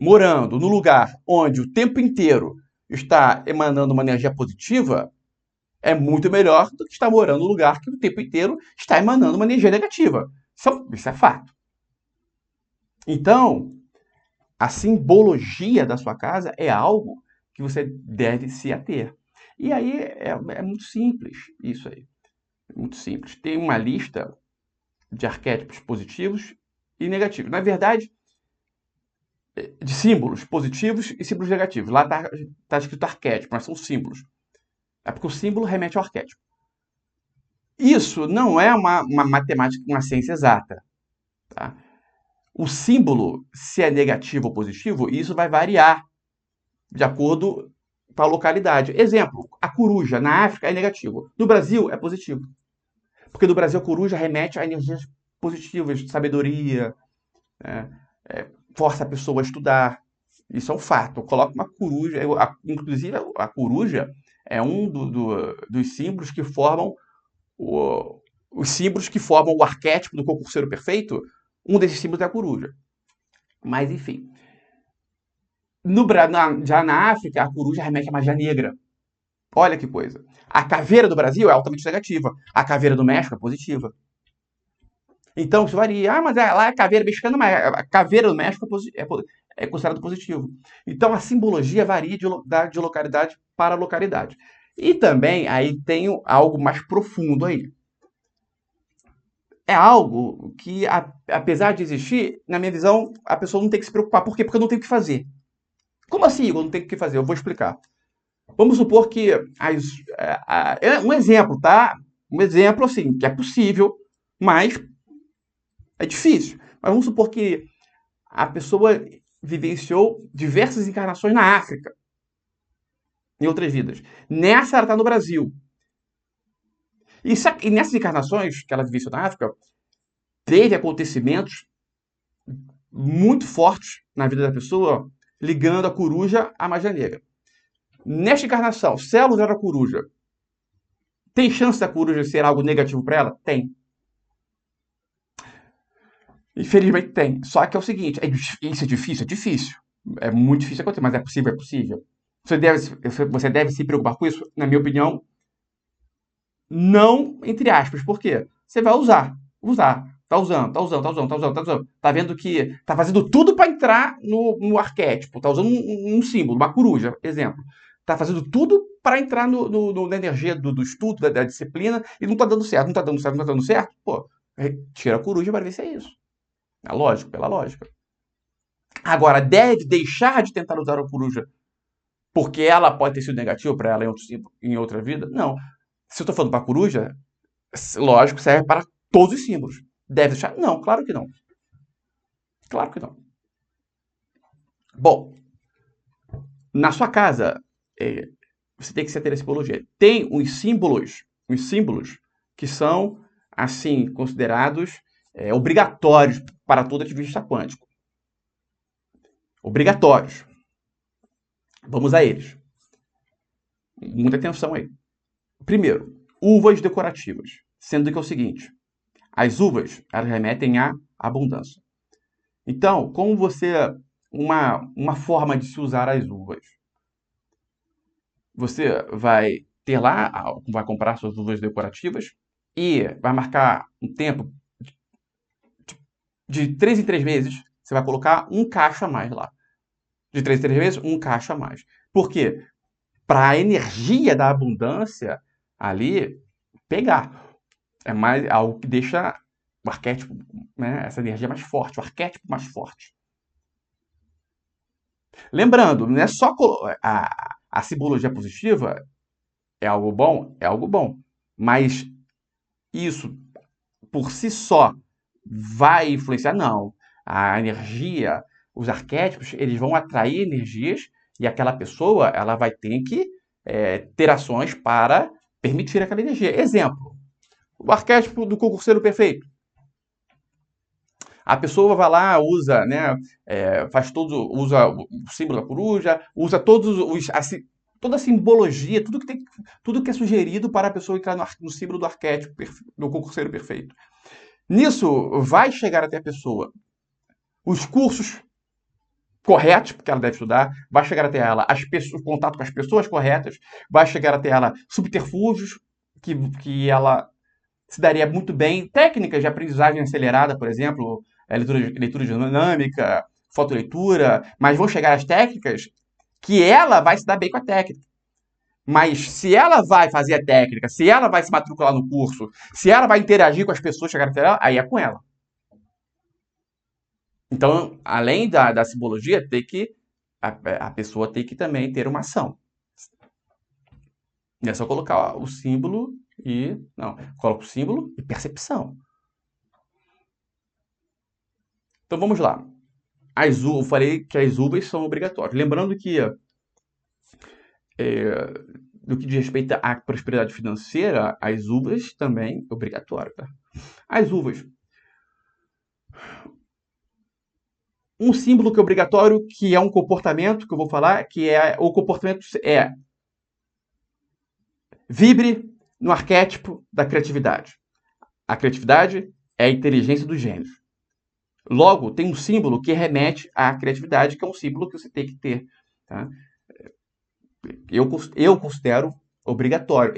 morando no lugar onde o tempo inteiro está emanando uma energia positiva, é muito melhor do que estar morando no lugar que o tempo inteiro está emanando uma energia negativa. Isso é fato. Então, a simbologia da sua casa é algo que você deve se ater. E aí é muito simples isso aí. É muito simples. Tem uma lista de arquétipos positivos e negativos. Na verdade, de símbolos positivos e símbolos negativos. Lá está escrito arquétipo, mas são símbolos. É porque o símbolo remete ao arquétipo. Isso não é uma matemática, uma ciência exata. Tá? O símbolo, se é negativo ou positivo, isso vai variar de acordo com a localidade. Exemplo, a coruja na África é negativo. No Brasil é positivo. Porque no Brasil a coruja remete a energias positivas, sabedoria, força a pessoa a estudar. Isso é um fato. Coloca uma coruja, inclusive a coruja é um dos símbolos que formam os símbolos que formam o arquétipo do concurseiro perfeito. Um desses símbolos é a coruja. Mas, enfim. Já na África, a coruja remete à magia negra. Olha que coisa. A caveira do Brasil é altamente negativa. A caveira do México é positiva. Então, isso varia. Ah, mas lá é caveira mexicana, mas a caveira do México é considerado positivo. Então, a simbologia varia de localidade para localidade. E também, aí tem algo mais profundo aí. É algo que, apesar de existir, na minha visão, a pessoa não tem que se preocupar. Por quê? Porque eu não tenho o que fazer. Como assim, eu não tenho o que fazer? Eu vou explicar. Vamos supor que... um exemplo, tá? Um exemplo, assim, que é possível, mas é difícil. Mas vamos supor que a pessoa vivenciou diversas encarnações na África, em outras vidas. Nessa, ela está no Brasil. E nessas encarnações que ela vivenciou na África, teve acontecimentos muito fortes na vida da pessoa, ligando a coruja à magia negra. Nesta encarnação, se ela usar a coruja, tem chance da coruja ser algo negativo para ela? Tem. Infelizmente tem. Só que é o seguinte, isso é difícil? É difícil. É muito difícil acontecer, mas é possível, é possível. Você deve se preocupar com isso? Na minha opinião, não, entre aspas. Por quê? Você vai usar. Tá usando. Tá vendo que tá fazendo tudo para entrar no arquétipo. Tá usando um símbolo, uma coruja, exemplo. Tá fazendo tudo para entrar na energia do estudo, da disciplina, e não tá dando certo, não tá dando certo. Pô, tira a coruja para ver se é isso. É lógico, pela lógica. Agora, deve deixar de tentar usar a coruja porque ela pode ter sido negativa para ela em outra vida? Não. Se eu estou falando para a coruja, lógico, serve para todos os símbolos. Deve deixar? Não, claro que não. Claro que não. Bom, na sua casa, você tem que se ater à simbologia. Tem uns símbolos que são assim, considerados obrigatórios para todo ativista quântico. Obrigatórios. Vamos a eles. Muita atenção aí. Primeiro, uvas decorativas. Sendo que é o seguinte, as uvas, elas remetem à abundância. Então, como você... Uma forma de se usar as uvas. Você vai ter lá, vai comprar suas uvas decorativas e vai marcar um tempo de 3 em 3 meses, você vai colocar um cacho a mais lá. De 3 em 3 meses, um cacho a mais. Por quê? Para a energia da abundância ali pegar. É mais algo que deixa o arquétipo, né, essa energia mais forte, o arquétipo mais forte. Lembrando, não é só a simbologia positiva é algo bom? É algo bom. Mas isso, por si só, vai influenciar? Não. A energia, os arquétipos, eles vão atrair energias e aquela pessoa, ela vai ter que ter ações para permitir aquela energia. Exemplo, o arquétipo do concurseiro perfeito. A pessoa vai lá, usa, né, usa o símbolo da coruja, usa toda a simbologia, tudo que é sugerido para a pessoa entrar no símbolo do arquétipo do concurseiro perfeito. Nisso, vai chegar até a pessoa os cursos corretos, porque ela deve estudar, vai chegar até ela o contato com as pessoas corretas, vai chegar até ela subterfúgios que ela se daria muito bem, técnicas de aprendizagem acelerada, por exemplo, leitura dinâmica, fotoleitura, mas vão chegar as técnicas que ela vai se dar bem com a técnica. Mas se ela vai fazer a técnica, se ela vai se matricular no curso, se ela vai interagir com as pessoas, chegar até ela, aí é com ela. Então, além da simbologia, a pessoa tem que também ter uma ação. Não é só colocar o símbolo e... Não, coloca o símbolo e percepção. Então, vamos lá. Eu falei que as uvas são obrigatórias. Lembrando que, no que diz respeito à prosperidade financeira, as uvas também é obrigatório. Tá? As uvas. Um símbolo que é obrigatório, que é um comportamento, que eu vou falar, que é o comportamento vibre no arquétipo da criatividade. A criatividade é a inteligência dos gênios. Logo, tem um símbolo que remete à criatividade, que é um símbolo que você tem que ter. Tá? Eu considero obrigatório.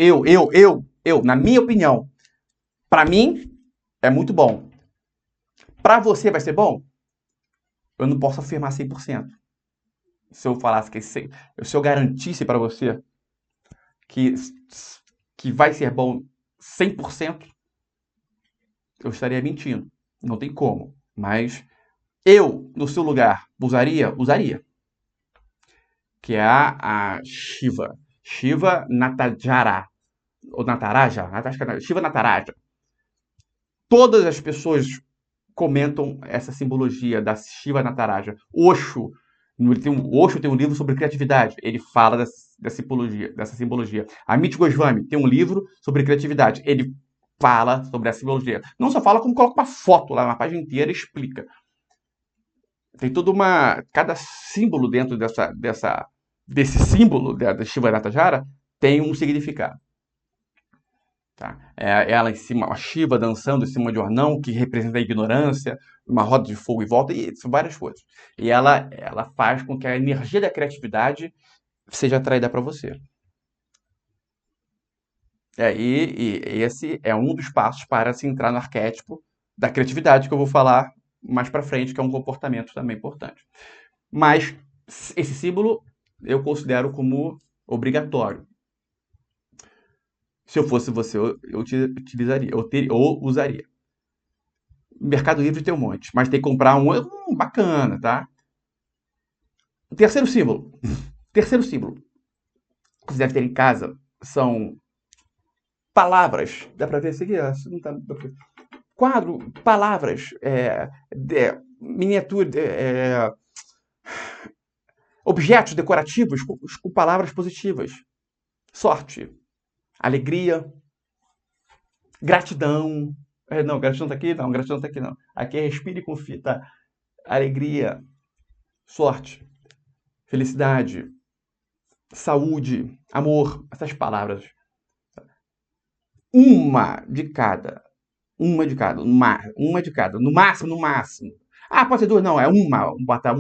Na minha opinião, para mim, é muito bom. Para você vai ser bom? Eu não posso afirmar 100%. Se eu falasse se eu garantisse para você que vai ser bom 100%, eu estaria mentindo. Não tem como. Mas eu, no seu lugar, usaria? Usaria. Que é a Shiva. Shiva Natajara. Ou Nataraja. Shiva Nataraja. Todas as pessoas comentam essa simbologia da Shiva Nataraja. Osho tem um livro sobre criatividade. Ele fala dessa simbologia. Amit Goswami tem um livro sobre criatividade. Ele fala sobre a simbologia. Não só fala, como coloca uma foto lá, uma página inteira e explica. Tem cada símbolo dentro desse símbolo da Shiva Nataraja tem um significado. Tá? Ela em cima, a Shiva dançando em cima de um anão, que representa a ignorância, uma roda de fogo em volta, e são várias coisas. E ela faz com que a energia da criatividade seja atraída para você. E esse é um dos passos para se entrar no arquétipo da criatividade, que eu vou falar mais para frente, que é um comportamento também importante. Mas esse símbolo eu considero como obrigatório. Se eu fosse você, eu utilizaria, ou usaria. Mercado Livre tem um monte, mas tem que comprar um bacana, tá? Terceiro símbolo. Terceiro símbolo que você deve ter em casa são palavras. Dá pra ver isso aqui? Não tá... Quadro, palavras, miniatura, objetos decorativos com palavras positivas. Sorte, alegria, Gratidão. Não, gratidão tá aqui? Não, gratidão tá aqui não. Aqui é respire e confia, tá? Alegria, sorte, felicidade, saúde, amor, essas palavras. Uma de cada. Uma de cada. Uma de cada. No máximo, no máximo. Ah, pode ser duas? Não, é uma. Botar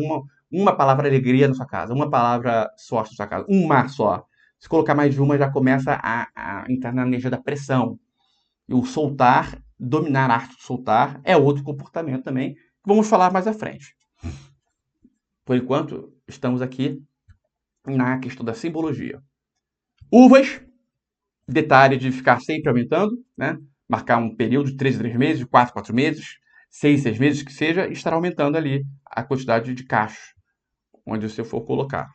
uma palavra alegria na sua casa. Uma palavra sorte na sua casa. Uma só. Se colocar mais de uma, já começa a entrar na energia da pressão. E o soltar, dominar a arte de soltar, é outro comportamento também. Vamos falar mais à frente. Por enquanto, estamos aqui na questão da simbologia. Uvas, detalhe de ficar sempre aumentando, né? Marcar um período de 3 em 3 meses, de 4 em 4 meses, 6 em 6 meses que seja, e estar aumentando ali a quantidade de cachos, onde você for colocar.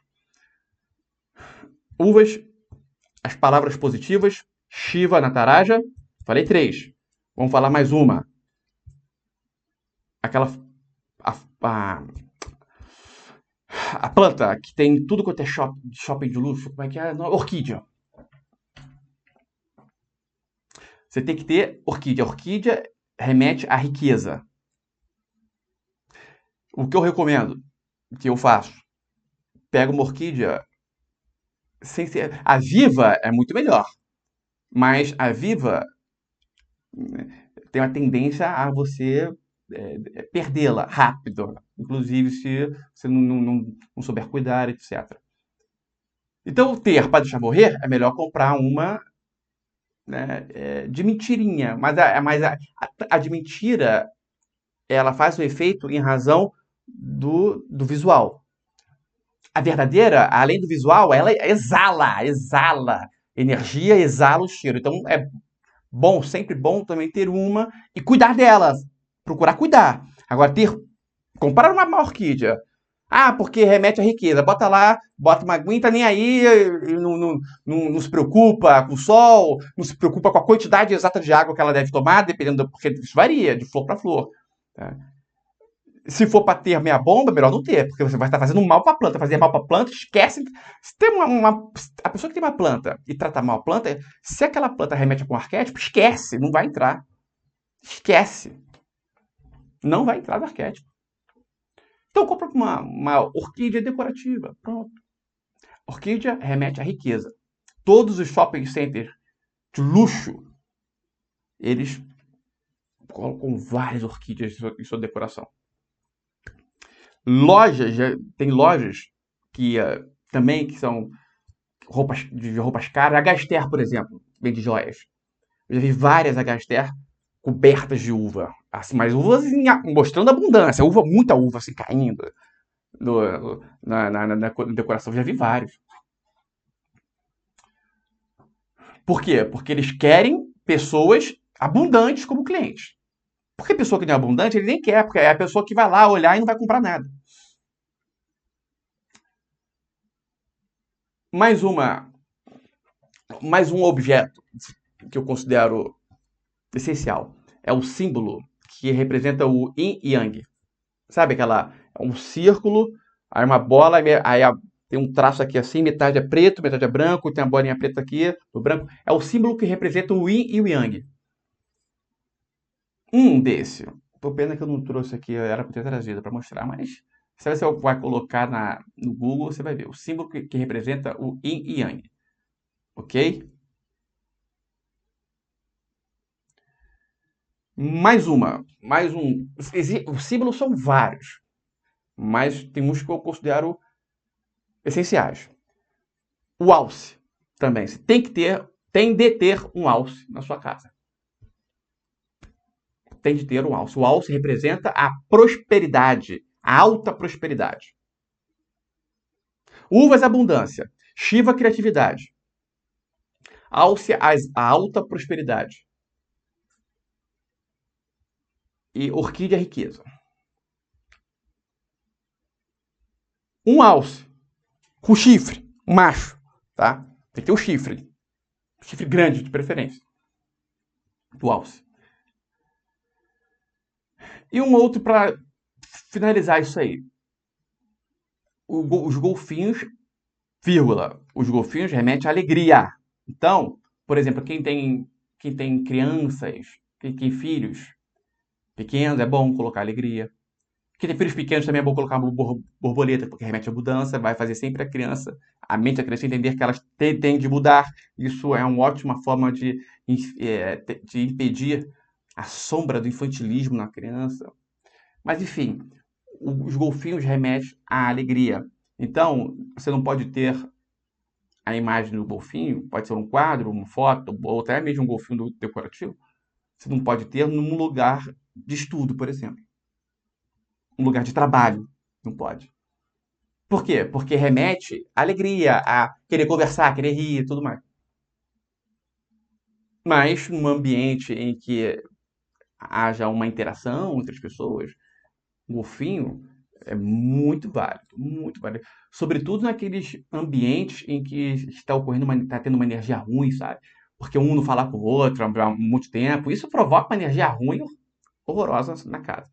Uvas, as palavras positivas, Shiva, Nataraja, falei 3. Vamos falar mais uma. Aquela... A planta que tem tudo quanto é shopping de luxo, como é que é? Orquídea. Você tem que ter orquídea. Orquídea remete à riqueza. O que eu recomendo, o que eu faço, pego uma orquídea sem ser... A viva é muito melhor, mas a viva tem uma tendência a você perdê-la rápido, inclusive se você não souber cuidar, etc. Então, ter para deixar morrer é melhor comprar uma, né, de mentirinha, mas a de mentira ela faz o efeito em razão do visual. A verdadeira, além do visual, ela exala energia, exala o cheiro. Então é bom, sempre bom também ter uma e cuidar delas, procurar cuidar. Agora, comprar uma orquídea, porque remete à riqueza, bota lá, bota uma aguinha, tá nem aí, não se preocupa com o sol, não se preocupa com a quantidade exata de água que ela deve tomar, dependendo, porque isso varia de flor para flor. Tá? Se for para ter meia bomba, melhor não ter, porque você vai estar fazendo mal para a planta. Fazer mal para a planta, esquece. Se tem a pessoa que tem uma planta e trata mal a planta, se aquela planta remete com um arquétipo, esquece, não vai entrar. Esquece. Não vai entrar no arquétipo. Então compra uma orquídea decorativa. Pronto. Orquídea remete à riqueza. Todos os shopping centers de luxo, eles colocam várias orquídeas em sua decoração. Tem lojas que também que são roupas caras. A Gaster, por exemplo, vende joias. Eu já vi várias Gaster cobertas de uva. Assim, mas uvas mostrando abundância. Muita uva assim, caindo na decoração. Eu já vi vários. Por quê? Porque eles querem pessoas abundantes como clientes. Porque a pessoa que não é abundante, ele nem quer, porque é a pessoa que vai lá olhar e não vai comprar nada. Mais um objeto que eu considero essencial é o símbolo que representa o Yin e Yang. Sabe um círculo, aí uma bola, aí tem um traço aqui assim, metade é preto, metade é branco, tem a bolinha preta aqui, do branco. É o símbolo que representa o Yin e o Yang. Desse. Tô pena que eu não trouxe aqui, era para ter trazido para mostrar, mas se você vai colocar no Google, você vai ver o símbolo que representa o Yin e Yang. Ok? Mais um. Os símbolos são vários, mas tem uns que eu considero essenciais. O alce também. Você tem de ter um alce na sua casa. Tem de ter um alce. O alce representa a prosperidade, a alta prosperidade. Uvas, abundância. Shiva, criatividade. Alce, a alta prosperidade. E orquídea, riqueza. Um alce com chifre, um macho, tá? Tem que ter um chifre grande de preferência, do alce. E um outro para finalizar isso aí. Os golfinhos, vírgula, os golfinhos remetem à alegria. Então, por exemplo, quem tem quem tem crianças, quem tem filhos pequenos, é bom colocar alegria. Quem tem filhos pequenos também é bom colocar uma borboleta, porque remete à mudança, vai fazer sempre a mente da criança entender que elas têm de mudar. Isso é uma ótima forma de impedir a sombra do infantilismo na criança. Mas, enfim, os golfinhos remetem à alegria. Então, você não pode ter a imagem do golfinho, pode ser um quadro, uma foto, ou até mesmo um golfinho decorativo. Você não pode ter num lugar de estudo, por exemplo. Um lugar de trabalho. Não pode. Por quê? Porque remete à alegria, a querer conversar, querer rir e tudo mais. Mas num ambiente em que haja uma interação entre as pessoas, o golfinho é muito válido, muito válido. Sobretudo naqueles ambientes em que está tendo uma energia ruim, sabe? Porque um não fala com o outro há muito tempo. Isso provoca uma energia ruim horrorosa na casa.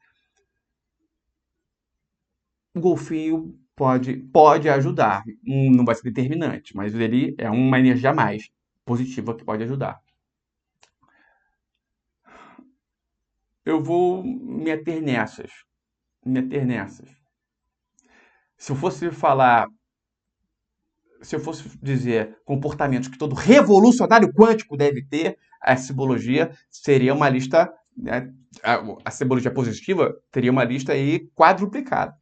O golfinho pode ajudar. Não vai ser determinante, mas ele é uma energia a mais positiva que pode ajudar. Eu vou me ater nessas. Se eu fosse dizer comportamentos que todo revolucionário quântico deve ter, a simbologia seria uma lista, né, a simbologia positiva teria uma lista aí quadruplicada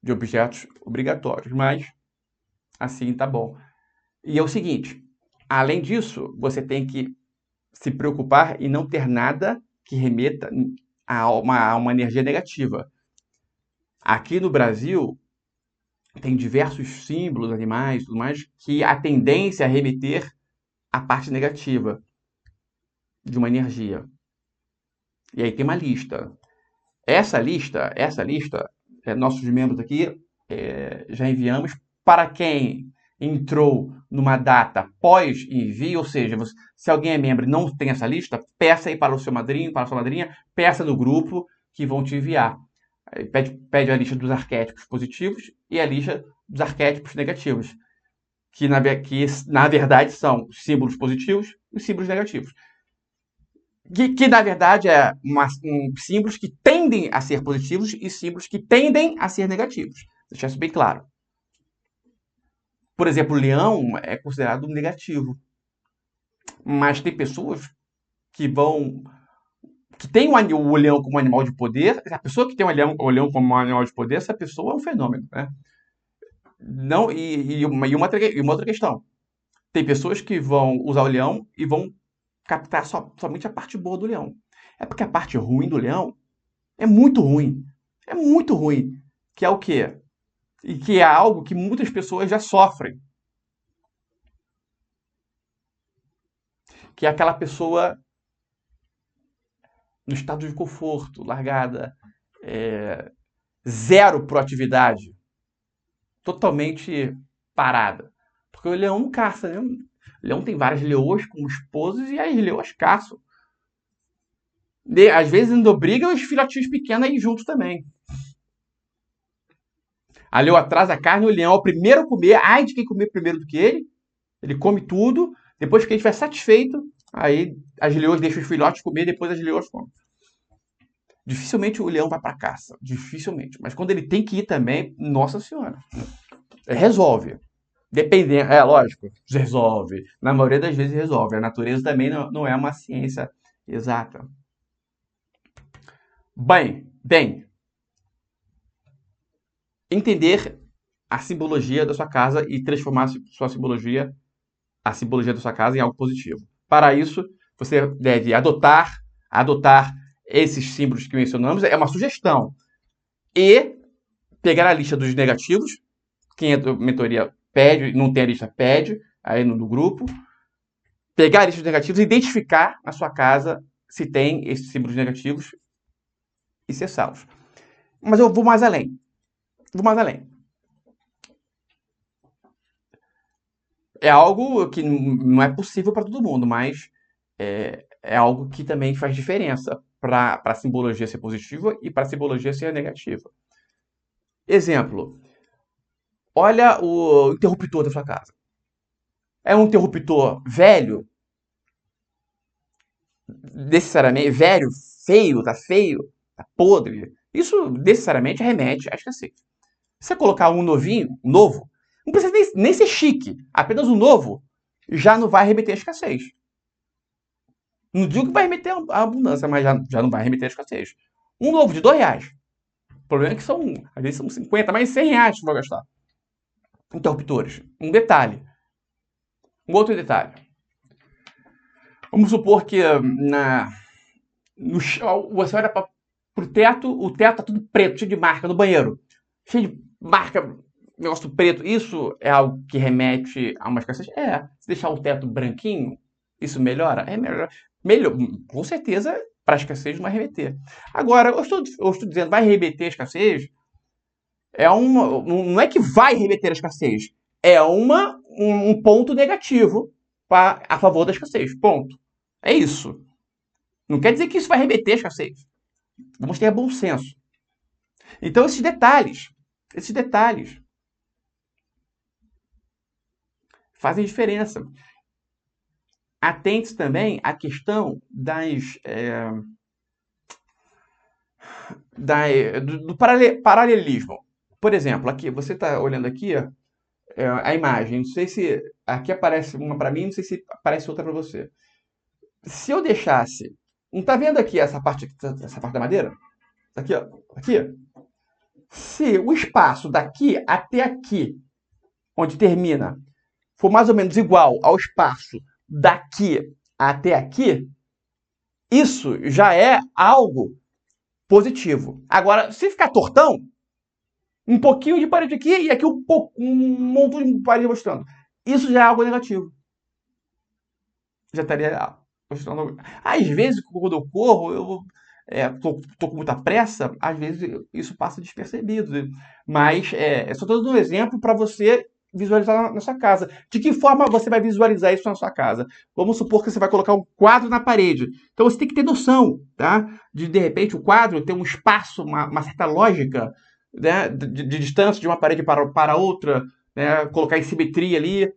de objetos obrigatórios, mas assim tá bom. E é o seguinte, além disso, você tem que se preocupar em não ter nada que remeta a uma energia negativa. Aqui no Brasil, tem diversos símbolos, animais, tudo mais, que a tendência é remeter à parte negativa de uma energia. E aí tem uma lista. Essa lista, nossos membros aqui já enviamos para quem entrou numa data pós-envio, ou seja, se alguém é membro e não tem essa lista, peça aí para o seu madrinho, para a sua madrinha, peça no grupo que vão te enviar. Pede a lista dos arquétipos positivos e a lista dos arquétipos negativos, que na verdade são os símbolos positivos e os símbolos negativos. Que na verdade símbolos que tendem a ser positivos e símbolos que tendem a ser negativos. Deixar isso bem claro. Por exemplo, o leão é considerado negativo. Mas tem pessoas que tem o leão como animal de poder. A pessoa que tem o leão como animal de poder, essa pessoa é um fenômeno, né? Não, e uma outra questão. Tem pessoas que vão usar o leão e vão captar somente a parte boa do leão. É porque a parte ruim do leão é muito ruim. É muito ruim. Que é o quê? E que é algo que muitas pessoas já sofrem. Que é aquela pessoa no estado de conforto, largada, zero proatividade, totalmente parada. Porque o leão não caça, né? O leão tem várias leoas como esposas e as leoas caçam. Às vezes ainda obriga os filhotinhos pequenos a ir junto também. A leoa traz a carne, o leão é o primeiro a comer. Ai de quem comer primeiro do que ele. Ele come tudo. Depois que ele estiver satisfeito, aí as leoas deixam os filhotes comer, depois as leoas comem. Dificilmente o leão vai para caça. Dificilmente. Mas quando ele tem que ir também, nossa senhora. Resolve. Dependendo, lógico, resolve. Na maioria das vezes resolve. A natureza também não é uma ciência exata. Bem, entender a simbologia da sua casa e transformar a simbologia da sua casa em algo positivo. Para isso, você deve adotar esses símbolos que mencionamos, é uma sugestão. E pegar a lista dos negativos, quem é da mentoria pede, não tem a lista, pede, aí no grupo. Pegar a lista dos negativos e identificar na sua casa se tem esses símbolos negativos e cessá-los. Mas eu vou mais além. É algo que não é possível para todo mundo, mas é algo que também faz diferença para a simbologia ser positiva e para a simbologia ser negativa. Exemplo. Olha o interruptor da sua casa. É um interruptor velho? necessariamente, velho, feio, tá podre, isso necessariamente remete à escassez. Se você colocar um novinho, um novo, não precisa nem ser chique, apenas um novo, já não vai remeter à escassez. Não digo que vai remeter à abundância, mas já não vai remeter à escassez. Um novo de R$ 2. O problema é que às vezes são 50, mas R$ 100 que vou gastar. Interruptores. Um detalhe. Um outro detalhe. Vamos supor que você olha pro teto, o teto tá tudo preto, cheio de marca no banheiro. Cheio de marca, negócio preto. Isso é algo que remete a uma escassez? Se deixar o teto branquinho, isso melhora? É melhor. Com certeza, para a escassez não vai remeter. Agora, eu estou dizendo, vai remeter a escassez? Não é que vai remeter a escassez. É um ponto negativo a favor da escassez. Ponto. É isso. Não quer dizer que isso vai remeter a escassez. Vamos ter bom senso. Então, esses detalhes fazem diferença. Atente também à questão do paralelismo. Por exemplo, aqui, você está olhando aqui a imagem. Não sei se aqui aparece uma para mim, não sei se aparece outra para você. Se eu deixasse... Não está vendo aqui essa parte da madeira? Aqui, ó. Aqui. Se o espaço daqui até aqui, onde termina, for mais ou menos igual ao espaço daqui até aqui, isso já é algo positivo. Agora, se ficar tortão, um pouquinho de parede aqui e aqui um montão de parede mostrando, isso já é algo negativo. Já estaria mostrando. Às vezes, quando eu corro, eu tô com muita pressa, às vezes isso passa despercebido. Mas só estou dando um exemplo para você visualizar na sua casa. De que forma você vai visualizar isso na sua casa? Vamos supor que você vai colocar um quadro na parede. Então você tem que ter noção, tá? De repente, o quadro tem um espaço, uma certa lógica, né? De distância de uma parede para outra, né? Colocar em simetria ali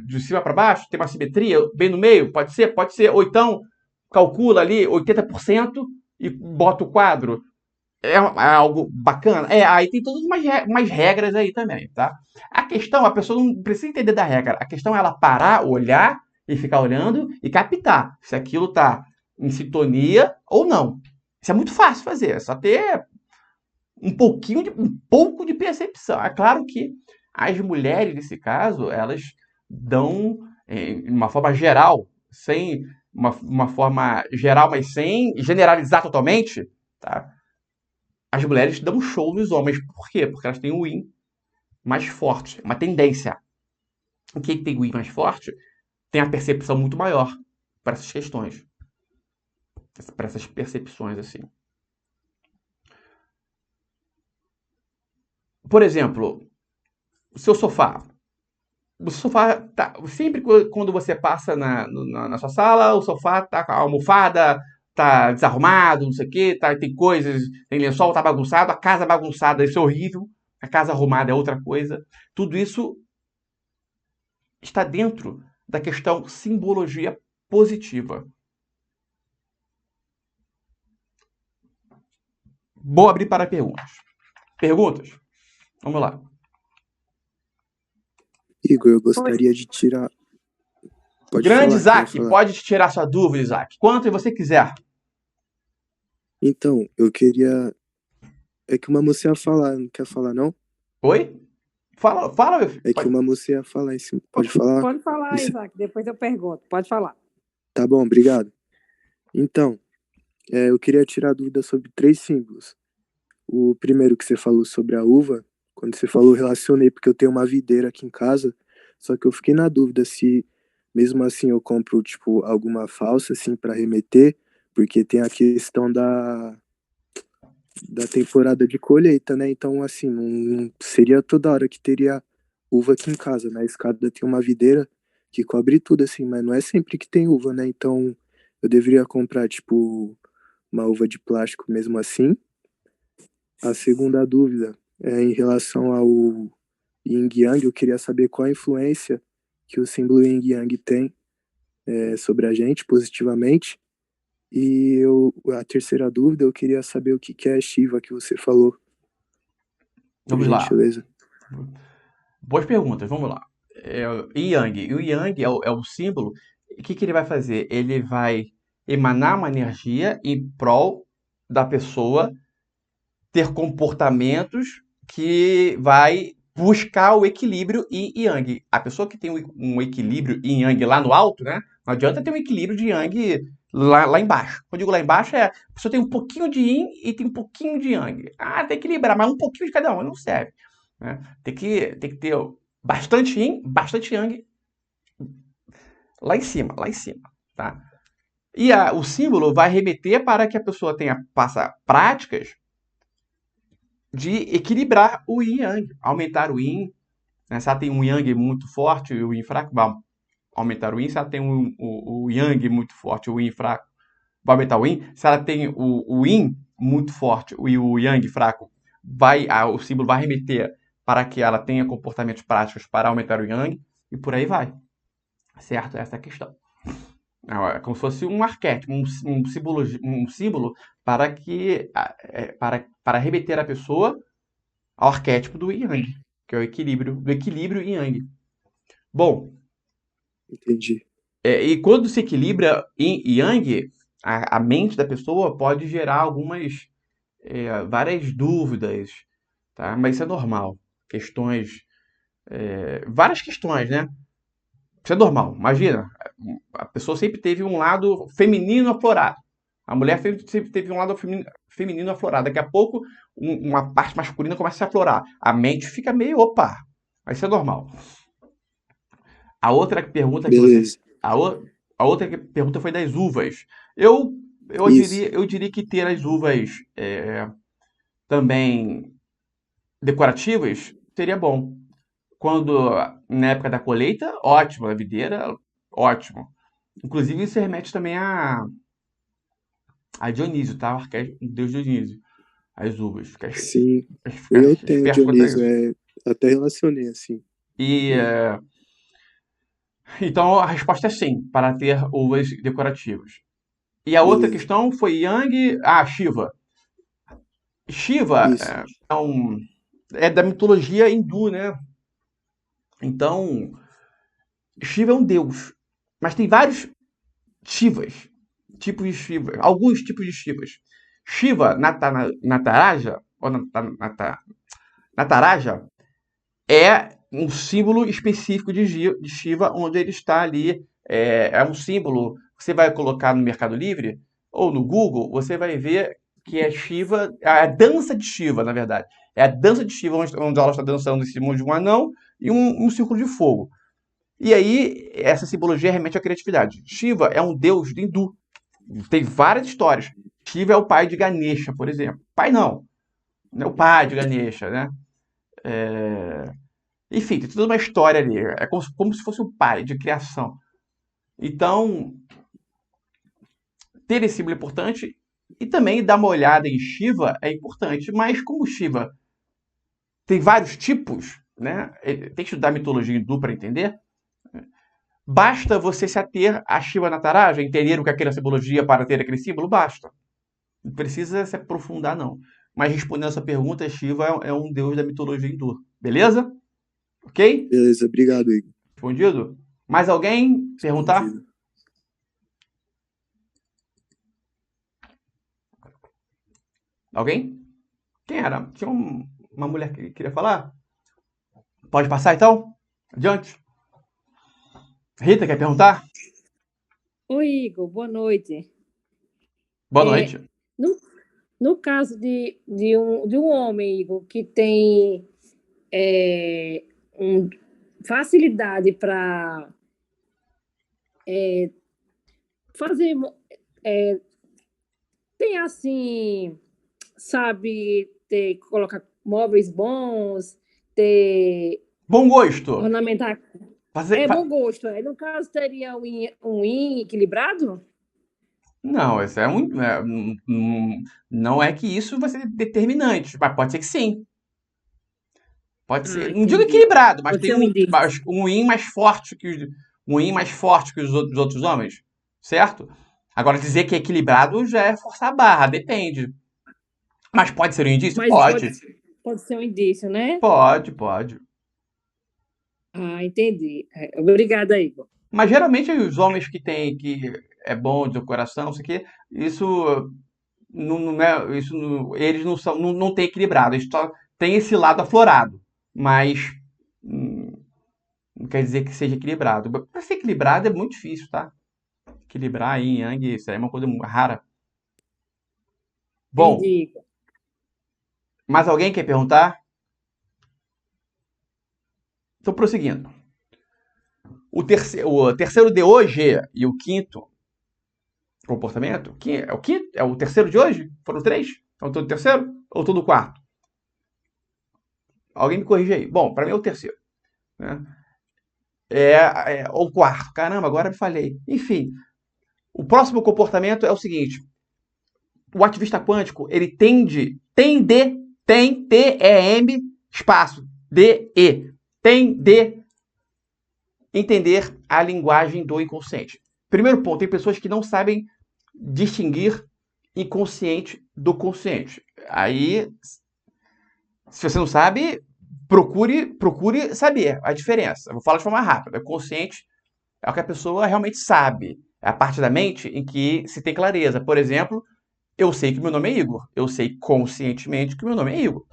de cima para baixo, tem uma simetria bem no meio, pode ser, ou então calcula ali 80% e bota o quadro. É algo bacana? Aí tem todas umas regras aí também, tá? A questão, a pessoa não precisa entender da regra. A questão é ela parar, olhar e ficar olhando e captar se aquilo tá em sintonia ou não. Isso é muito fácil fazer, é só ter um pouco de percepção. É claro que as mulheres, nesse caso, elas dão, de uma forma geral, sem uma forma geral, mas sem generalizar totalmente, tá? As mulheres dão show nos homens. Por quê? Porque elas têm o yin mais forte, uma tendência. O que tem o yin mais forte tem a percepção muito maior para essas questões, para essas percepções assim. Por exemplo, o seu sofá. O sofá tá. Sempre quando você passa na sua sala, o sofá tá com a almofada, tá desarrumado, não sei o quê, tem coisas, tem lençol, tá bagunçado, a casa bagunçada, isso é horrível. A casa arrumada é outra coisa. Tudo isso está dentro da questão simbologia positiva. Vou abrir para perguntas. Perguntas? Vamos lá. Igor, eu gostaria de tirar... Grande Isaac, pode tirar sua dúvida, Isaac. Quanto você quiser. Então, eu queria... É que uma moça ia falar, não quer falar, não? Oi? Fala, meu filho. É que uma moça ia falar em cima. Pode falar? Pode falar, Isaac, depois eu pergunto. Pode falar. Tá bom, obrigado. Então, eu queria tirar dúvida sobre 3 símbolos. O primeiro que você falou sobre a uva, quando você falou, relacionei, porque eu tenho uma videira aqui em casa, só que eu fiquei na dúvida se, mesmo assim, eu compro, tipo, alguma falsa, assim, para remeter, porque tem a questão da temporada de colheita, né? Então, assim, não seria toda hora que teria uva aqui em casa. Na escada tem uma videira que cobre tudo, assim, mas não é sempre que tem uva, né? Então, eu deveria comprar, tipo, uma uva de plástico mesmo assim. A segunda dúvida é em relação ao Yin Yang. Eu queria saber qual a influência que o símbolo Yin Yang tem sobre a gente positivamente. E a terceira dúvida, eu queria saber o que é Shiva que você falou, por Vamos lá. gentileza. Boas perguntas, vamos lá. Yang. E o Yang é o símbolo. O que ele vai fazer? Ele vai emanar uma energia em prol da pessoa ter comportamentos que vai buscar o equilíbrio yin e yang. A pessoa que tem um equilíbrio yin e yang lá no alto, né? Não adianta ter um equilíbrio de yang lá embaixo. Quando eu digo lá embaixo, a pessoa tem um pouquinho de yin e tem um pouquinho de yang. Ah, tem que equilibrar, mas um pouquinho de cada um não serve. Né? Tem que ter bastante yin, bastante yang lá em cima, tá? E o símbolo vai remeter para que a pessoa faça práticas de equilibrar o yin e yang, aumentar o yin. Né? Se ela tem um yang muito forte e o yin fraco, vai aumentar o yin. Se ela tem o yang muito forte e o yin fraco, vai aumentar o yin. Se ela tem o yin muito forte e o yang fraco, o símbolo vai remeter para que ela tenha comportamentos práticos para aumentar o yang, e por aí vai. Certo? Essa é a questão. É como se fosse um arquétipo, um símbolo para remeter a pessoa ao arquétipo do Yang, que é o equilíbrio yin yang. Bom, Entendi. e quando se equilibra yin e yang, a mente da pessoa pode gerar várias dúvidas, tá? Mas isso é normal. Várias questões, né? Isso é normal. Imagina, a pessoa sempre teve um lado feminino aflorado. A mulher sempre teve um lado feminino aflorado. Daqui a pouco, uma parte masculina começa a se aflorar. A mente fica meio, opa, mas isso é normal. A outra pergunta Beleza. a outra pergunta foi das uvas. Eu diria que ter as uvas também decorativas seria bom. Quando, na época da colheita, ótimo. A videira, ótimo. Inclusive, isso remete também a Dionísio, tá? O deus Dionísio. As uvas. Sim, eu tenho Dionísio, até relacionei assim. Então, a resposta é sim, para ter uvas decorativas. E a outra questão foi Yang... Shiva. Shiva é da mitologia hindu, né? Então, Shiva é um deus, mas tem vários Shivas, tipos de Shiva, alguns tipos de Shivas. Shiva Nataraja, ou Nataraja, é um símbolo específico de Shiva, onde ele está ali. É um símbolo, você vai colocar no Mercado Livre ou no Google, você vai ver que é Shiva, a dança de Shiva, na verdade. É a dança de Shiva, onde ela está dançando em cima de um anão e um círculo de fogo. E aí, essa simbologia remete à criatividade. Shiva é um deus hindu. Tem várias histórias. Shiva é o pai de Ganesha, por exemplo. Pai não. Não é o pai de Ganesha, né? Enfim, tem toda uma história ali. É como se fosse o pai de criação. Então, ter esse símbolo é importante. E também dar uma olhada em Shiva é importante. Mas como Shiva tem vários tipos, né? Tem que estudar mitologia hindu para entender. Basta você se ater a Shiva Nataraja, entender o que é aquela simbologia para ter aquele símbolo, basta. Não precisa se aprofundar, não. Mas respondendo essa pergunta, Shiva é um deus da mitologia hindu. Beleza? Ok? Beleza, obrigado, Igor. Respondido? Mais alguém perguntar? Respondido. Alguém? Quem era? Tinha uma mulher que queria falar? Pode passar, então? Adiante. Rita, quer perguntar? Oi, Igor, boa noite. Boa noite. No caso de um homem, Igor, que tem facilidade para fazer... tem assim, sabe, colocar móveis bons, ter... Bom gosto. Ornamentar... bom gosto. No caso, teria um yin equilibrado? Não, isso não é que isso vai ser determinante, mas pode ser que sim. Pode ser, não digo equilibrado, mas tem um yin mais forte que um yin mais forte que os outros homens, certo? Agora, dizer que é equilibrado já é forçar a barra, depende. Mas pode ser um indício? Mas Pode. pode ser um indício, né? Pode. Ah, entendi. Obrigada, Igor. Mas geralmente os homens que é bom de coração, não sei o quê, isso não é, eles não têm equilibrado, eles só têm esse lado aflorado, mas não quer dizer que seja equilibrado. Para ser equilibrado é muito difícil, tá? Equilibrar yin yang, isso aí é uma coisa rara. Bom, Entendi, Igor. mais alguém quer perguntar? Estou prosseguindo. O terceiro de hoje e o quinto comportamento, é o quinto? É o terceiro de hoje? Foram 3? Então, todo terceiro ou todo quarto? Alguém me corrige aí. Bom, para mim é o terceiro. Né? Ou quarto. Caramba, agora me falei. Enfim, o próximo comportamento é o seguinte. O ativista quântico, ele tende, T-E-M, espaço, D-E. Tem de entender a linguagem do inconsciente. Primeiro ponto, tem pessoas que não sabem distinguir inconsciente do consciente. Aí, se você não sabe, procure saber a diferença. Eu vou falar de forma rápida. O consciente é o que a pessoa realmente sabe. É a parte da mente em que se tem clareza. Por exemplo, eu sei que meu nome é Igor. Eu sei conscientemente que meu nome é Igor.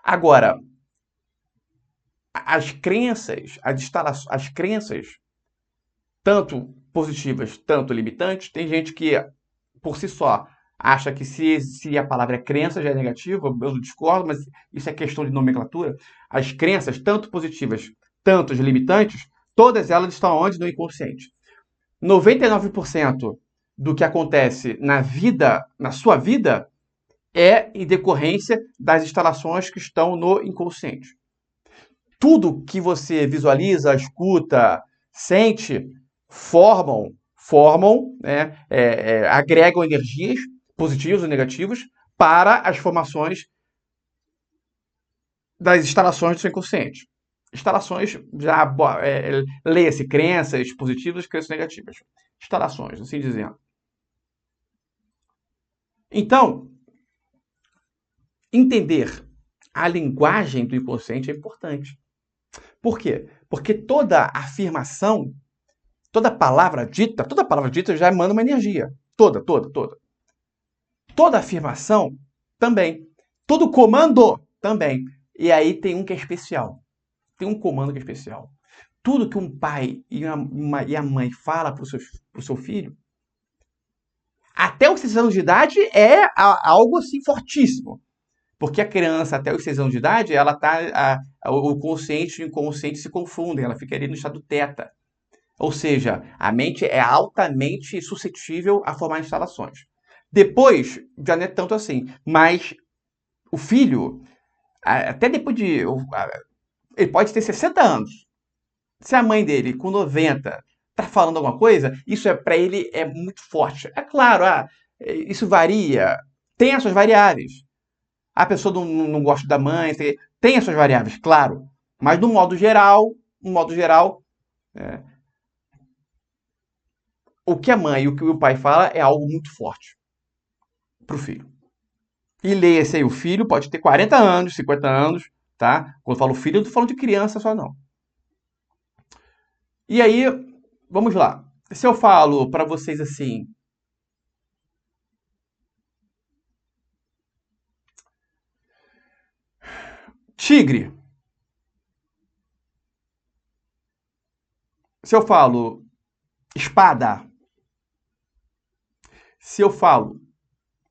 Agora, as crenças, tanto positivas, tanto limitantes, tem gente que, por si só, acha que se a palavra é crença já é negativa, eu discordo, mas isso é questão de nomenclatura. As crenças, tanto positivas, tanto limitantes, todas elas estão onde? No inconsciente. 99% do que acontece na sua vida, é em decorrência das instalações que estão no inconsciente. Tudo que você visualiza, escuta, sente, formam, né, agregam energias positivas ou negativas para as formações das instalações do seu inconsciente. Instalações, já leia-se crenças positivas, crenças negativas. Instalações, assim dizendo. Então, entender a linguagem do inconsciente é importante. Por quê? Porque toda afirmação, toda palavra dita já emana uma energia. Toda. Toda afirmação também. Todo comando também. E aí tem um que é especial. Tem um comando que é especial. Tudo que um pai e a mãe fala para o seu filho, até os 6 anos de idade é algo assim fortíssimo. Porque a criança, até os 6 anos de idade, ela o consciente e o inconsciente se confundem, ela fica ali no estado teta. Ou seja, a mente é altamente suscetível a formar instalações. Depois, já não é tanto assim, mas o filho, até depois ele pode ter 60 anos. Se a mãe dele, com 90, está falando alguma coisa, isso para ele é muito forte. É claro, isso varia, tem as suas variáveis. A pessoa não gosta da mãe, tem as suas variáveis, claro. Mas, no modo geral, o que a mãe e o que o pai fala é algo muito forte para o filho. E leia-se aí, o filho pode ter 40 anos, 50 anos, tá? Quando eu falo filho, eu não estou falando de criança só, não. E aí, vamos lá. Se eu falo para vocês assim... Tigre. Se eu falo espada. Se eu falo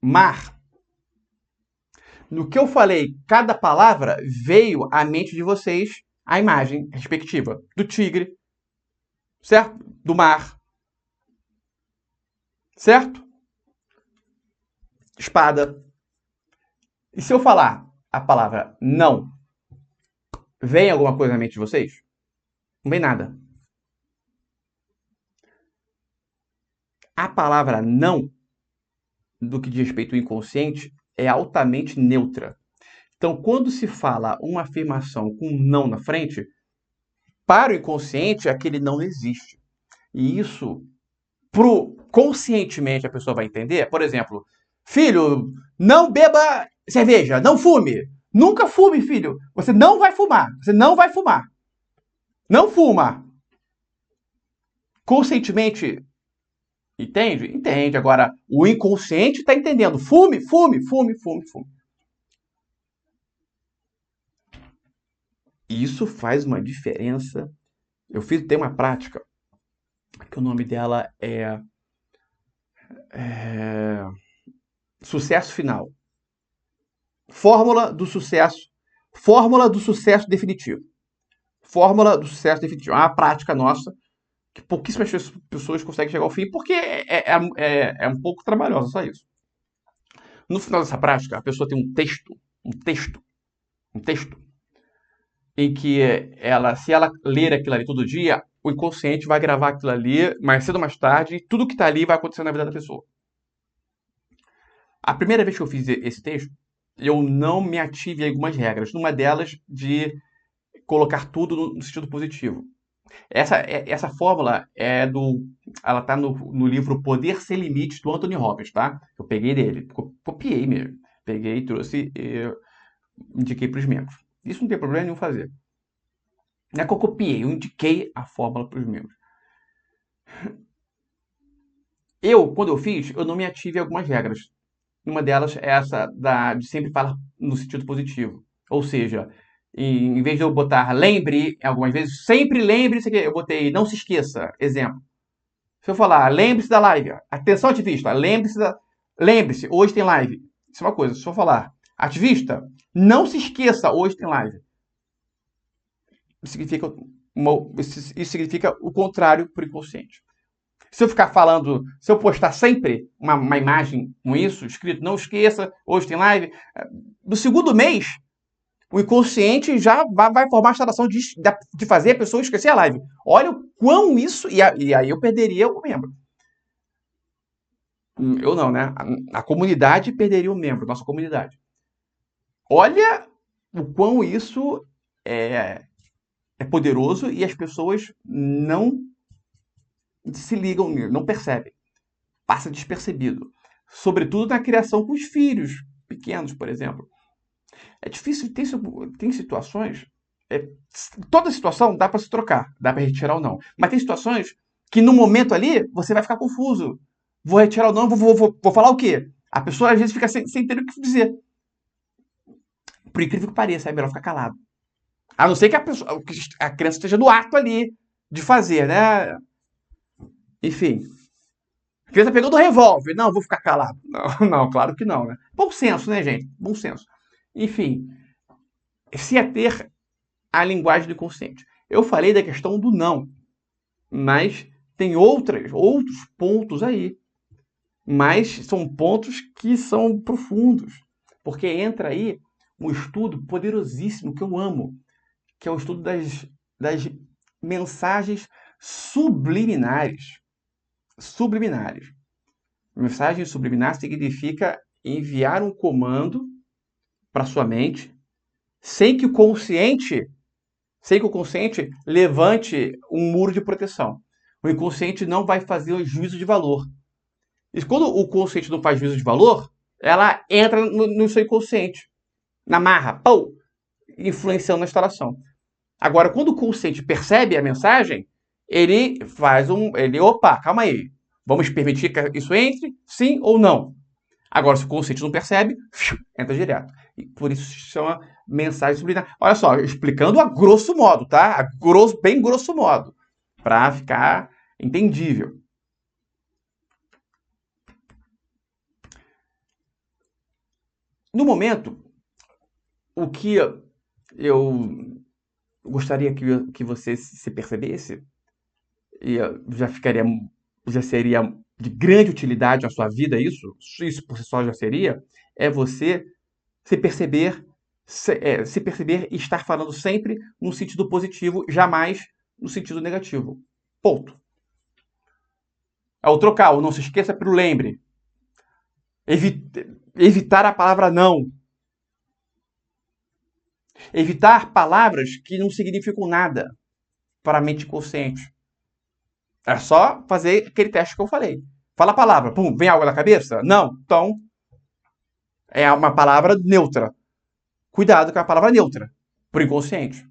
mar. No que eu falei, cada palavra veio à mente de vocês a imagem respectiva do tigre, certo? Do mar, certo? Espada. E se eu falar a palavra não, vem alguma coisa na mente de vocês? Não vem nada. A palavra não, do que diz respeito ao inconsciente, é altamente neutra. Então, quando se fala uma afirmação com um não na frente, para o inconsciente, aquele não existe. E isso, conscientemente, a pessoa vai entender. Por exemplo, filho, não beba cerveja, não fume. Nunca fume, filho. Você não vai fumar. Você não vai fumar. Não fuma. Conscientemente, entende? Entende. Agora, o inconsciente está entendendo. Fume, fume, fume, fume, fume. Isso faz uma diferença. Tem uma prática, que o nome dela é Sucesso Final. Fórmula do sucesso. Fórmula do sucesso definitivo. Fórmula do sucesso definitivo. É uma prática nossa que pouquíssimas pessoas conseguem chegar ao fim, porque é um pouco trabalhosa, só isso. No final dessa prática, a pessoa tem um texto, em que se ela ler aquilo ali todo dia, o inconsciente vai gravar aquilo ali, mais cedo ou mais tarde, e tudo que está ali vai acontecer na vida da pessoa. A primeira vez que eu fiz esse texto, eu não me ative a algumas regras. Numa delas, de colocar tudo no sentido positivo. Essa fórmula ela está no livro Poder Sem Limites, do Anthony Robbins, tá? Eu peguei dele, copiei mesmo. Peguei, trouxe e indiquei para os membros. Isso não tem problema nenhum fazer. Não é que eu copiei, eu indiquei a fórmula para os membros. Quando eu fiz, eu não me ative a algumas regras. Uma delas é essa de sempre falar no sentido positivo. Ou seja, em vez de eu botar lembre, algumas vezes, sempre lembre-se, eu botei não se esqueça. Exemplo. Se eu falar, lembre-se da live. Atenção, ativista, lembre-se, hoje tem live. Isso é uma coisa. Se eu falar, ativista, não se esqueça, hoje tem live. Isso significa o contrário para o inconsciente. Se eu ficar falando, se eu postar sempre uma imagem com isso, escrito, não esqueça, hoje tem live, no segundo mês, o inconsciente já vai formar a instalação de fazer a pessoa esquecer a live. Olha o quão isso... E aí eu perderia o membro. Eu não, né? A comunidade perderia o membro, nossa comunidade. Olha o quão isso é poderoso e as pessoas não se ligam, não percebem. Passa despercebido. Sobretudo na criação com os filhos pequenos, por exemplo. É difícil, tem situações... toda situação dá para se trocar, dá para retirar ou não. Mas tem situações que no momento ali você vai ficar confuso. Vou retirar ou não, vou falar o quê? A pessoa às vezes fica sem ter o que dizer. Por incrível que pareça, é melhor ficar calado. A não ser que a criança esteja no ato ali de fazer, né? Enfim. A criança pegando o revólver. Não, vou ficar calado. Não, claro que não, né? Bom senso, né, gente? Bom senso. Enfim. Se ater à linguagem do inconsciente. Eu falei da questão do não. Mas tem outros pontos aí. Mas são pontos que são profundos. Porque entra aí um estudo poderosíssimo que eu amo. Que é o estudo das mensagens subliminares. Mensagem subliminar significa enviar um comando para sua mente sem que o consciente levante um muro de proteção. O inconsciente não vai fazer o juízo de valor. E quando o consciente não faz juízo de valor, ela entra no seu inconsciente, na marra, pau, influenciando na instalação. Agora, quando o consciente percebe a mensagem, ele opa, calma aí, vamos permitir que isso entre, sim ou não? Agora, se o consciente não percebe, entra direto. E por isso se chama mensagem subliminar. Olha só, explicando a grosso modo, tá? Bem grosso modo, para ficar entendível. No momento, o que eu gostaria que você se percebesse, e já seria de grande utilidade na sua vida isso por si só já seria, é você se perceber e estar falando sempre no sentido positivo, jamais no sentido negativo. Ponto. Ao trocar, não se esqueça pelo lembre. Evitar a palavra não. Evitar palavras que não significam nada. para a mente inconsciente. É só fazer aquele teste que eu falei. Fala a palavra, pum, vem algo na cabeça? Não, então é uma palavra neutra. Cuidado com a palavra neutra, pro inconsciente.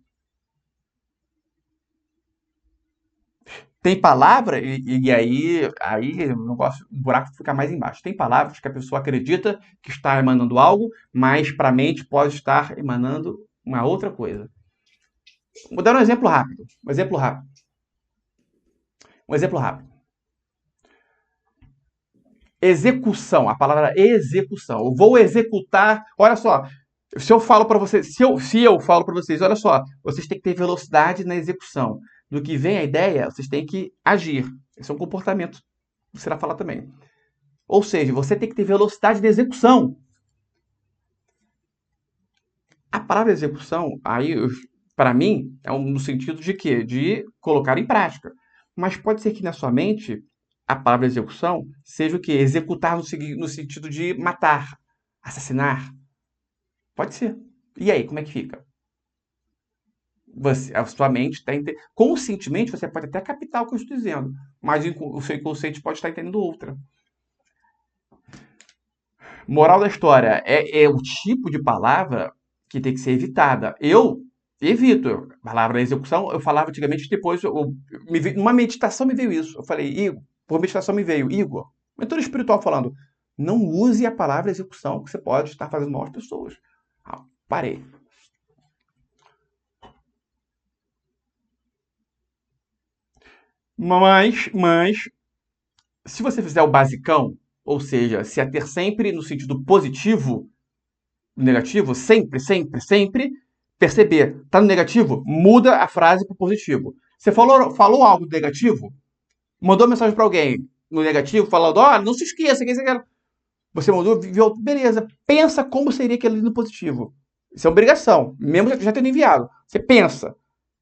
Tem palavra, e aí o negócio, o buraco fica mais embaixo. Tem palavras que a pessoa acredita que está emanando algo, mas para a mente pode estar emanando uma outra coisa. Vou dar um exemplo rápido. Um exemplo rápido. Execução, a palavra execução. Eu vou executar. Olha só, se eu falo para vocês, se eu falo para vocês, olha só, vocês têm que ter velocidade na execução. No que vem a ideia, vocês têm que agir. Esse é um comportamento que será falar também. Ou seja, você tem que ter velocidade de execução. A palavra execução, aí, para mim, é no sentido de quê? De colocar em prática. Mas pode ser que na sua mente, a palavra execução seja o quê? Executar no sentido de matar, assassinar. Pode ser. E aí, como é que fica? A sua mente está conscientemente, você pode até captar o que eu estou dizendo, mas o seu inconsciente pode estar entendendo outra. Moral da história, é o tipo de palavra que tem que ser evitada. Eu evito. A palavra execução, eu falava antigamente, depois, numa meditação me veio isso. Eu falei, Igor, por meditação me veio, Igor, mentor espiritual falando, não use a palavra execução, que você pode estar fazendo mal às pessoas. Parei. Mas, se você fizer o basicão, ou seja, se ater sempre no sentido positivo, negativo, sempre, perceber, tá no negativo, muda a frase para o positivo. Você falou algo negativo, mandou mensagem para alguém no negativo, falando, não se esqueça, quem você quer. Você mandou, viu, beleza, pensa como seria aquele no positivo. Isso é obrigação, mesmo já tendo enviado. Você pensa,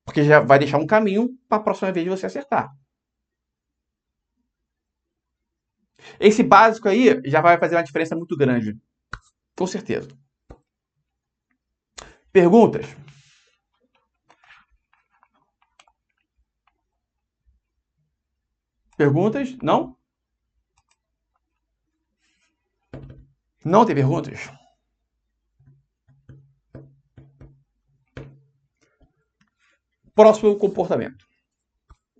porque já vai deixar um caminho para a próxima vez você acertar. Esse básico aí já vai fazer uma diferença muito grande. Com certeza. Perguntas? Perguntas? Não? Não tem perguntas? Próximo comportamento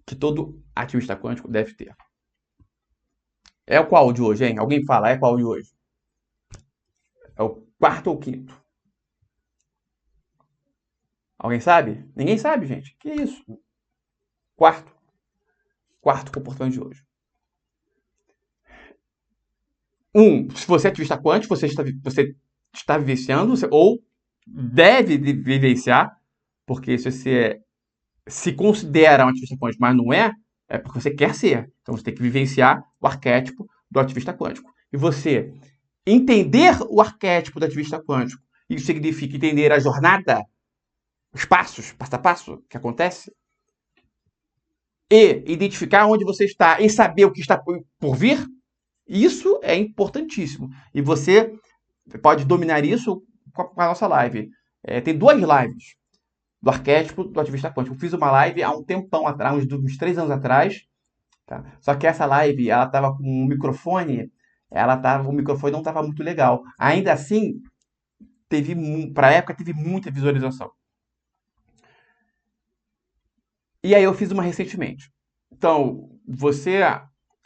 que todo ativista quântico deve ter. É o qual de hoje, hein? Alguém fala, é qual de hoje? É o quarto ou quinto? Alguém sabe? Ninguém sabe, gente. Que isso? Quarto comportamento de hoje. Se você é ativista quântico, você está vivenciando, ou deve vivenciar, porque se você se considera um ativista quântico, mas não é porque você quer ser. Então você tem que vivenciar o arquétipo do ativista quântico. E você entender o arquétipo do ativista quântico, isso significa entender a jornada, os passos, passo a passo, que acontece, e identificar onde você está e saber o que está por vir, isso é importantíssimo. E você pode dominar isso com a nossa live. Tem 2 lives do arquétipo do ativista quântico. Eu fiz uma live há um tempão atrás, uns 3 anos atrás. Tá? Só que essa live, ela estava com um microfone, o microfone não estava muito legal. Ainda assim, para a época, teve muita visualização. E aí eu fiz uma recentemente. Então, você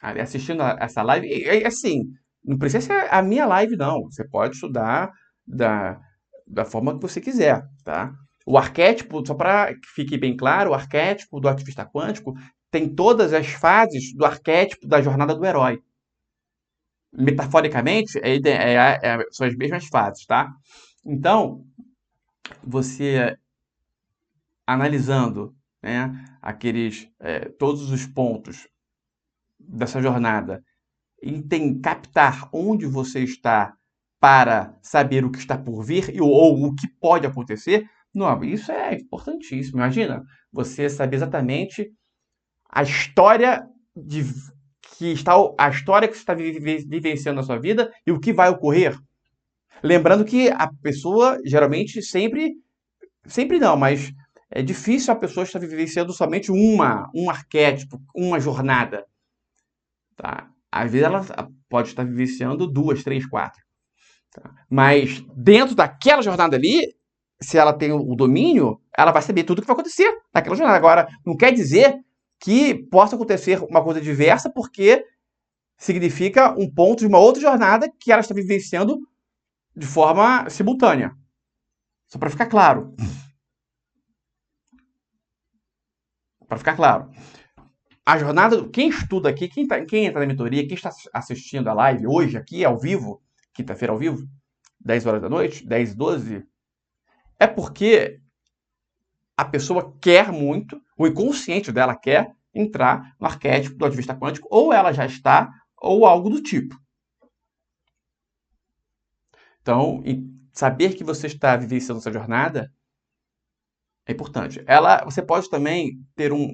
assistindo essa live, assim, não precisa ser a minha live, não. Você pode estudar da forma que você quiser, tá? O arquétipo, só para que fique bem claro, o arquétipo do ativista quântico tem todas as fases do arquétipo da jornada do herói. Metaforicamente, são as mesmas fases, tá? Então, você analisando, né, todos os pontos dessa jornada e captar onde você está para saber o que está por vir ou o que pode acontecer, não, isso é importantíssimo. Imagina, você saber exatamente a história que você está vivenciando na sua vida e o que vai ocorrer. Lembrando que a pessoa, geralmente, sempre não, mas É difícil a pessoa estar vivenciando somente um arquétipo, uma jornada. Tá? Às vezes ela pode estar vivenciando 2, 3, 4. Tá? Mas dentro daquela jornada ali, se ela tem o domínio, ela vai saber tudo o que vai acontecer naquela jornada. Agora, não quer dizer que possa acontecer uma coisa diversa, porque significa um ponto de uma outra jornada que ela está vivenciando de forma simultânea. Só para ficar claro. Para ficar claro. A jornada, quem estuda aqui, quem entra na mentoria, quem está assistindo a live hoje aqui, ao vivo, quinta-feira ao vivo, 10 horas da noite, 10, 12, é porque a pessoa quer muito, o inconsciente dela quer entrar no arquétipo do ativista quântico, ou ela já está, ou algo do tipo. Então, saber que você está vivenciando essa jornada é importante. Você pode também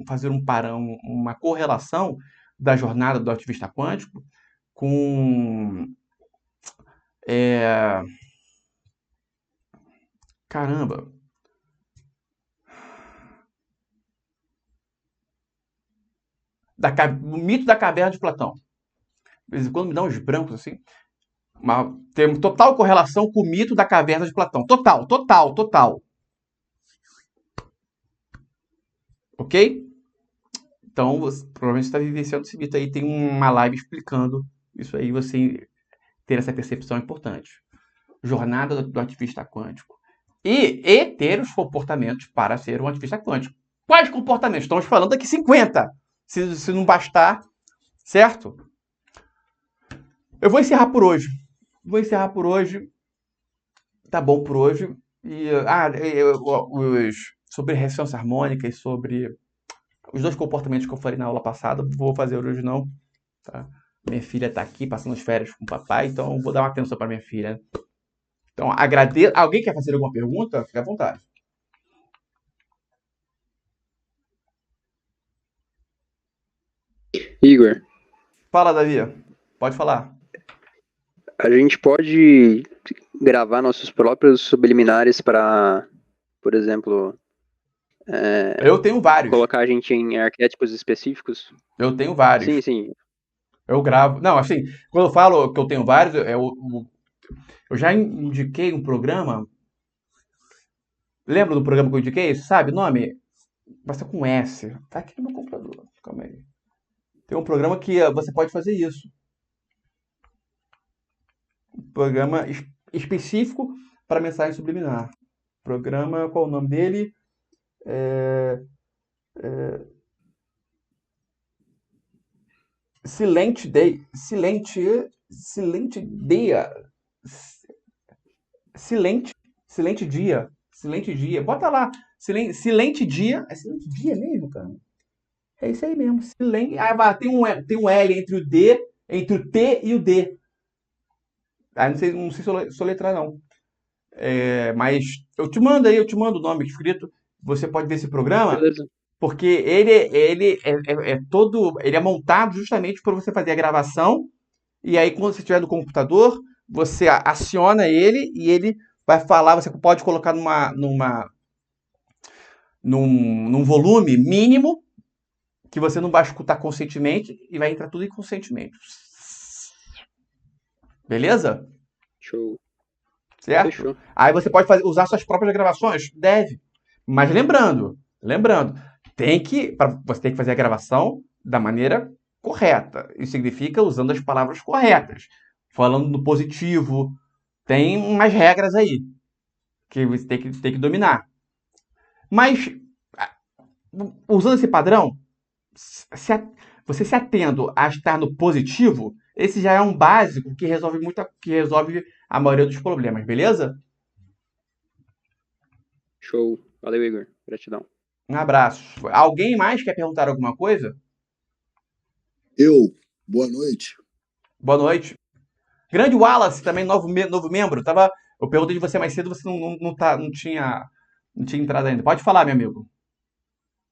fazer uma correlação da jornada do ativista quântico com caramba. O mito da caverna de Platão. De vez em quando me dá uns brancos assim. Tem total correlação com o mito da caverna de Platão. Total. Ok? Então, você provavelmente está vivenciando esse mito aí. Tem uma live explicando isso aí. Você ter essa percepção é importante. Jornada do ativista quântico. E ter os comportamentos para ser um ativista quântico. Quais comportamentos? Estamos falando aqui 50. Se não bastar, certo? Eu vou encerrar por hoje. Tá bom por hoje. Sobre ressonância harmônica e sobre os 2 comportamentos que eu falei na aula passada, vou fazer hoje não. Tá? Minha filha está aqui passando as férias com o papai, então vou dar uma atenção para minha filha. Então, agradeço. Alguém quer fazer alguma pergunta? Fique à vontade. Igor. Fala, Davi. Pode falar. A gente pode gravar nossos próprios subliminares para, por exemplo, eu tenho vários. Colocar a gente em arquétipos específicos? Eu tenho vários. Sim. Eu gravo. Não, assim, quando eu falo que eu tenho vários, eu já indiquei um programa. Lembra do programa que eu indiquei? Sabe o nome? Basta com S. Tá aqui no meu computador. Calma aí. Tem um programa que você pode fazer isso. Um programa específico para mensagem subliminar. Programa, qual o nome dele? Silent Day. Silent Dia. Bota lá. Silent Dia. É Silent Dia mesmo, cara? É isso aí mesmo. Silent. Tem um L entre o D, entre o T e o D. Não sei soletrar, não. Mas eu te mando o nome escrito. Você pode ver esse programa. Beleza. Porque ele é montado justamente para você fazer a gravação. E aí, quando você estiver no computador, você aciona ele e ele vai falar. Você pode colocar num volume mínimo que você não vai escutar conscientemente e vai entrar tudo inconscientemente. Beleza? Show. Certo? Fechou. Aí você pode usar suas próprias gravações? Deve. Mas lembrando, você tem que fazer a gravação da maneira correta. Isso significa usando as palavras corretas. Falando no positivo. Tem umas regras aí que você tem que dominar. Mas, usando esse padrão, você se atendo a estar no positivo, esse já é um básico que resolve a maioria dos problemas, beleza? Show. Valeu, Igor. Gratidão. Um abraço. Alguém mais quer perguntar alguma coisa? Eu. Boa noite. Boa noite. Grande Wallace, também novo membro. Eu perguntei de você mais cedo, você não tinha entrado ainda. Pode falar, meu amigo.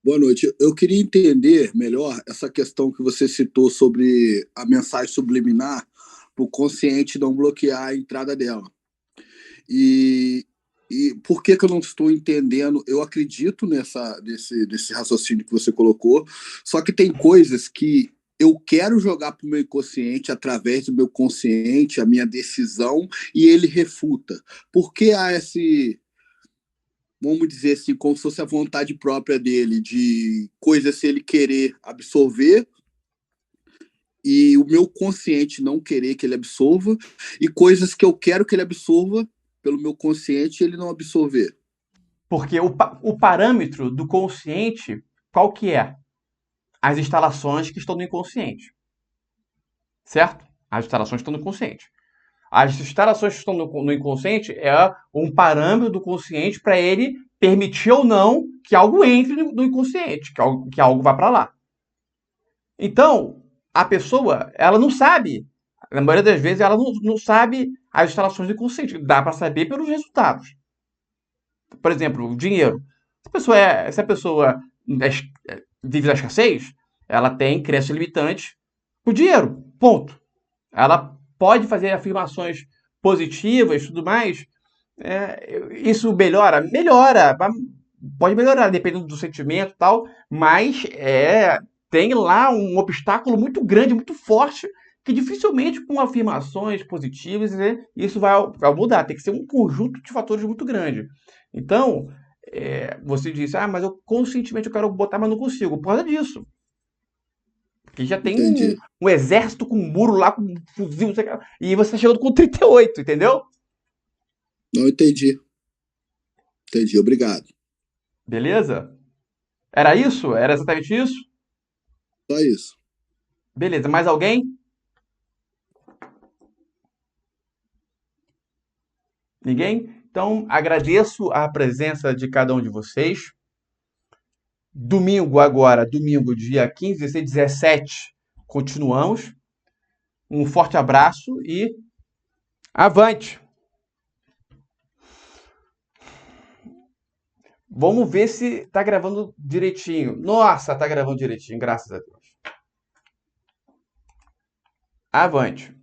Boa noite. Eu queria entender melhor essa questão que você citou sobre a mensagem subliminar para o consciente não bloquear a entrada dela. E E por que eu não estou entendendo? Eu acredito nesse raciocínio que você colocou, só que tem coisas que eu quero jogar para o meu inconsciente através do meu consciente, a minha decisão, e ele refuta. Por que há esse, vamos dizer assim, como se fosse a vontade própria dele, de coisas se ele querer absorver e o meu consciente não querer que ele absorva, e coisas que eu quero que ele absorva pelo meu consciente e ele não absorver? Porque o parâmetro do consciente, qual que é? As instalações que estão no inconsciente. Certo? As instalações que estão no consciente. As instalações que estão no inconsciente é um parâmetro do consciente para ele permitir ou não que algo entre no inconsciente, que algo vá para lá. Então, a pessoa, ela não sabe, na maioria das vezes, ela não sabe as instalações do inconsciente. Dá para saber pelos resultados. Por exemplo, o dinheiro. Se a pessoa vive da escassez, ela tem crença limitante o dinheiro. Ponto. Ela pode fazer afirmações positivas e tudo mais. Isso melhora? Melhora. Pode melhorar, dependendo do sentimento e tal, mas tem lá um obstáculo muito grande, muito forte, que dificilmente com afirmações positivas, né, isso vai mudar. Tem que ser um conjunto de fatores muito grande. Então, você disse, mas eu conscientemente eu quero botar, mas não consigo. Por causa disso. Porque já tem um exército com um muro lá, com um fuzil, e você tá chegando com 38, entendeu? Não entendi. Entendi, obrigado. Beleza? Era isso? Era exatamente isso? Só isso. Beleza, mais alguém? Ninguém? Então, agradeço a presença de cada um de vocês. Domingo, dia 15, 16, 17, continuamos. Um forte abraço e avante! Vamos ver se tá gravando direitinho. Nossa, tá gravando direitinho, graças a Deus. Avante!